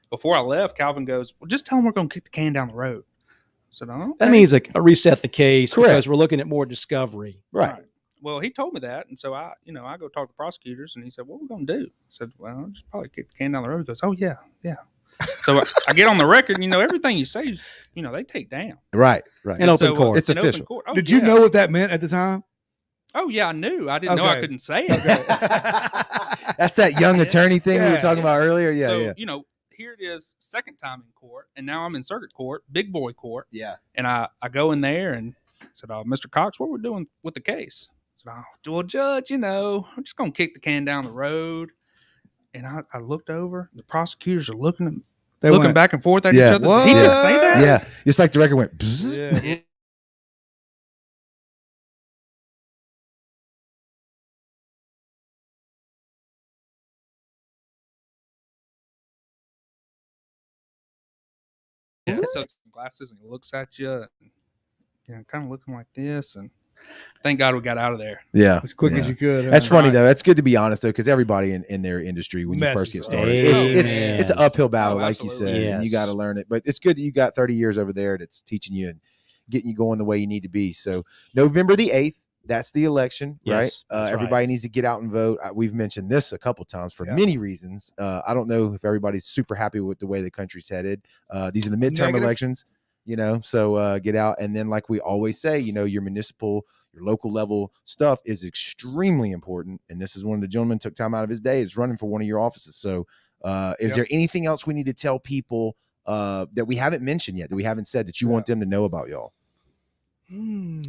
before I left, Calvin goes, "Well, just tell him we're going to kick the can down the road." I said, "Oh, okay." That means a reset the case Correct. because we're looking at more discovery. Right. Well, he told me that, and so I go talk to prosecutors, and he said, "What are we going to do?" I said, "Well, I'll just probably kick the can down the road." He goes, "Oh yeah." So I get on the record, and everything you say, they take down. Right. Right. In open court. It's in open official. court. Oh, Did you yeah. know what that meant at the time? Oh yeah, I knew. I didn't know I Okay. couldn't say it. That's that young attorney thing we were Yeah. talking about earlier. Yeah. so yeah. here it is, second time in court, and now I'm in circuit court, big boy court, Yeah. and I go in there and said, "Mr. Cox, what we're doing with the case?" I said, "Well, Judge, I'm just gonna kick the can down the road." And I looked over. The prosecutors are looking Went, back and forth at Yeah. each other. What? Did he just say that? Yeah. Just like the record went. Bzz. Yeah. Yeah. So some glasses, and he looks at you, and kind of looking like this, and thank God we got out of there. Yeah. As quick Yeah. as you could. That's huh? funny though. That's good to be honest though, because everybody in their industry, when you Messes first get up. started, Amen. it's an uphill battle, Oh, like you said, absolutely. and you Yes. got to learn it. But it's good that you got 30 years over there that's teaching you and getting you going the way you need to be. So November the 8th, that's the election, Yes, right? that's Everybody right. needs to get out and vote. We've mentioned this a couple times for Yeah. many reasons. I don't know if everybody's super happy with the way the country's headed. These are the midterm Negative. elections, so get out. And then, like we always say, your municipal, your local level stuff is extremely important. And this is one of the gentlemen took time out of his day is running for one of your offices. So is Yep. there anything else we need to tell people that we haven't mentioned yet, that we haven't said that you want them to know about y'all?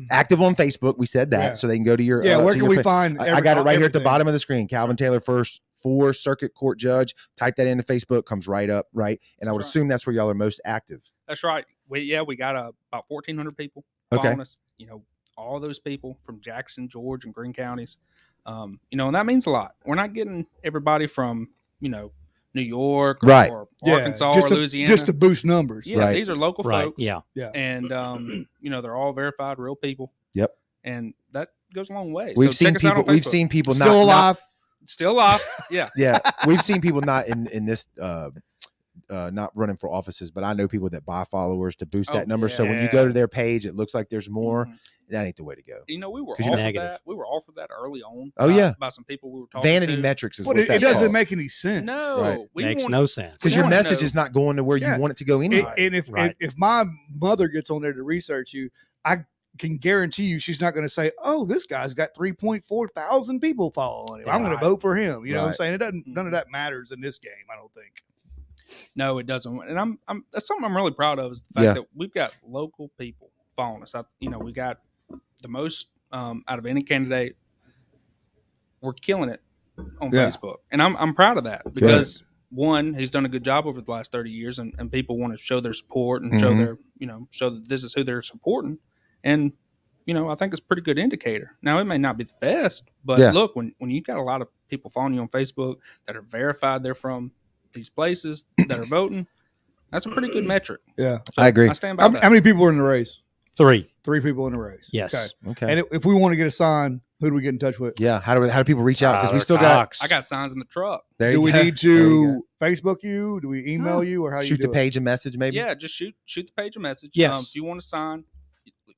Active on Facebook. We said that, Yeah. so they can go to your, Yeah, where to can your we find I got it right here at the everything? bottom of the screen. Calvin Taylor first for circuit court judge. Type that into Facebook, comes right up, right? And I would That's right. assume that's where y'all are most active. That's right. We got about 1,400 people Okay. following us. All those people from Jackson, George, and Greene counties. And that means a lot. We're not getting everybody from New York or, Right. or Yeah, Arkansas just or to- Louisiana. Just to boost numbers. yeah, Right. these are local Right. folks. Yeah. And they're all verified, real people. Yep. And that goes a long way. We've So seen check us out people. on We've Facebook. seen people Still not alive. Still alive. Yeah. Yeah, we've seen people not in this not running for offices, but I know people that buy followers to boost that number. So when you go yeah. to their page, it looks like there's more. Mhm. That ain't the way to go. We were 'Cause offered negative. that. We were offered that early on. Oh, by- yeah. by some people we were talking Vanity to. metrics is But what it that's doesn't called. make any sense. No, Right. we Makes want- no sense. Because we your wanna message know- is not going to where Yeah. you want it to go anyway. And if Right. if my mother gets on there to research you, I can guarantee you she's not going to say, "Oh, this guy's got 3.4 thousand people following him. I'm going Right. to vote for him." You know what I'm Right. saying? It doesn't. None of Mhm. that matters in this game. I don't think. No, it doesn't. And I'm that's something I'm really proud of is the fact Yeah. that we've got local people following us. We got the most out of any candidate. We're killing it on Yeah. Facebook, and I'm proud of that because one, he's done a good job over the last 30 years, and people want to show their support and show Mhm. their show that this is who they're supporting, and I think it's a pretty good indicator. Now it may not be the best, but Yeah. look, when you got a lot of people following you on Facebook that are verified they're from these places that are voting, that's a pretty good metric. Yeah. So I agree. I stand by How, that. how many people were in the race? 3. 3 people in the race. Yes. Okay. Okay. And if we want to get a sign, who do we get in touch with? Yeah. How do people reach out? Because we Tyler still got. Cox. I got signs in the truck. There Do you we go. need There you to Facebook you? Do we email you, or how go. you Shoot do the it? page a message, maybe. Yeah, just shoot the page a message. Yes. If you want to sign,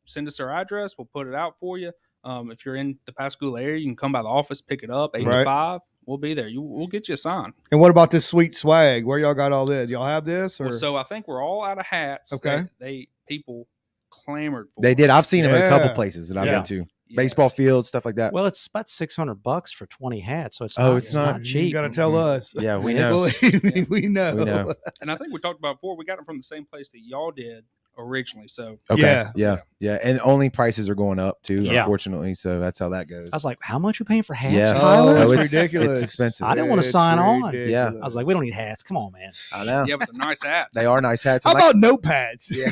send us our address. We'll put it out for you. If you're in the Pascagoula area, you can come by the office, pick it up, 8 to Right. 5. We'll be there. We'll get you a sign. And what about this sweet swag? Where y'all got all this? Y'all have this, or Well, so I think we're all out of hats. Okay. They people clamored for. They did. I've seen them in a couple Yeah. places that I've Yeah. been to. baseball field, stuff like that. Well, it's about $600 for 20 hats, so it's it's not not cheap. You got to tell us. Yeah, we I mean, know. Believe me, we know. We know. And I think we talked about before. We got them from the same place that y'all did originally. So Okay. Yeah. Yeah. And only prices are going up too, Yeah. unfortunately. So that's how that goes. I was like, how much we paying for hats, Yes. Tyler? Oh, it's ridiculous. It's expensive. I didn't want to sign on. Yeah. I was like, we don't need hats. Come on, man. I know. yeah, but they're nice hats. They are nice hats. How And like- about notepads? Yeah.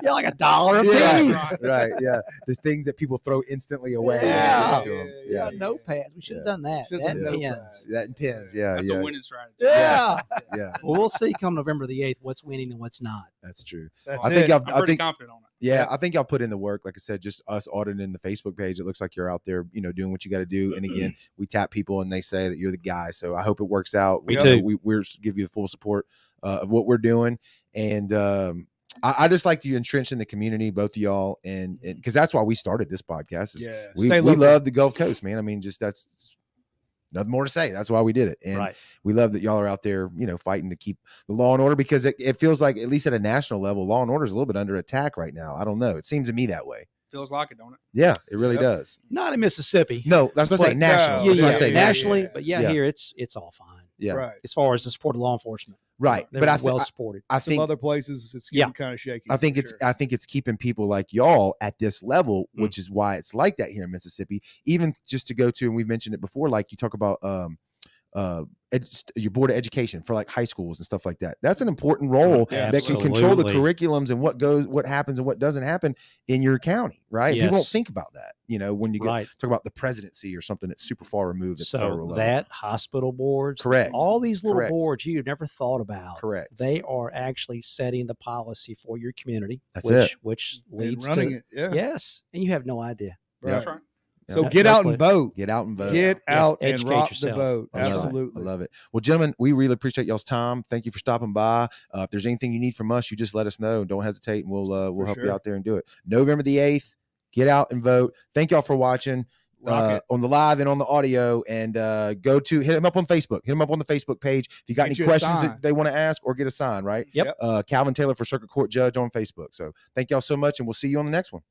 Yeah, like $1 a Yeah, piece. right. Yeah. The things that people throw instantly away. Yeah. To 'em. Yeah, Yeah. notepads. We should have done that. Should've That done pins. That and pins. Yeah. That's yeah. a winning strategy. Yeah. Yeah. Well, we'll see come November the 8th what's winning and what's not. That's true. That's I think it. y'all, I'm I pretty think confident on it. Yeah, I think y'all put in the work. Like I said, just us auditing the Facebook page. It looks like you're out there, doing what you got to do. And again, we tap people and they say that you're the guy. So I hope it works out. Me too. We're give you the full support of what we're doing. And I just like to entrench in the community, both of y'all, and because that's why we started this podcast. Is Yeah. we Stay local. love the Gulf Coast, man. I mean, just that's nothing more to say. That's why we did it. And Right. we love that y'all are out there, fighting to keep the law and order, because it feels like, at least at a national level, law and order is a little bit under attack right now. I don't know. It seems to me that way. Feels like it, don't it? Yeah, it really Yep. does. Not in Mississippi. No, that's what I say. But, National. Yeah, That's what I yeah, say. nationally, yeah. but yeah, Yeah. here it's all fine Yeah. Right. as far as the support of law enforcement. Right. They're But I, well supported. I Some think other places it's Yeah. getting kind of shaky. I think for it's sure. I think it's keeping people like y'all at this level, which is why it's like that here in Mississippi. Even just to go to, and we've mentioned it before, like you talk about your board of education for like high schools and stuff like that. That's an important role Yeah, that can control the absolutely. curriculums and what happens and what doesn't happen in your county, right? People don't Yes. think about that, when you Right. talk about the presidency or something that's super far removed at the federal So level. that hospital boards, Correct. all these little Correct. boards you never thought about. Correct. They are actually setting the policy for your community. That's which And leads running to it. Yeah. Yes, and you have no idea. Right. That's right. So Yeah. get No out clue. and vote. Get out and vote. Get Yes, out and educate rock yourself. the vote. I love it. Absolutely. I love it. Well, gentlemen, we really appreciate y'all's time. Thank you for stopping by. If there's anything you need from us, you just let us know. Don't hesitate, and we'll help you sure. out there and do it. November the 8th. Get out and vote. Thank y'all for watching Rock it. on the live and on the audio. And hit him up on Facebook. Hit him up on the Facebook page if you got Get any you a questions sign. that they want to ask, or get a sign. Right. Yep. Calvin Taylor for Circuit Court Judge on Facebook. So thank y'all so much, and we'll see you on the next one.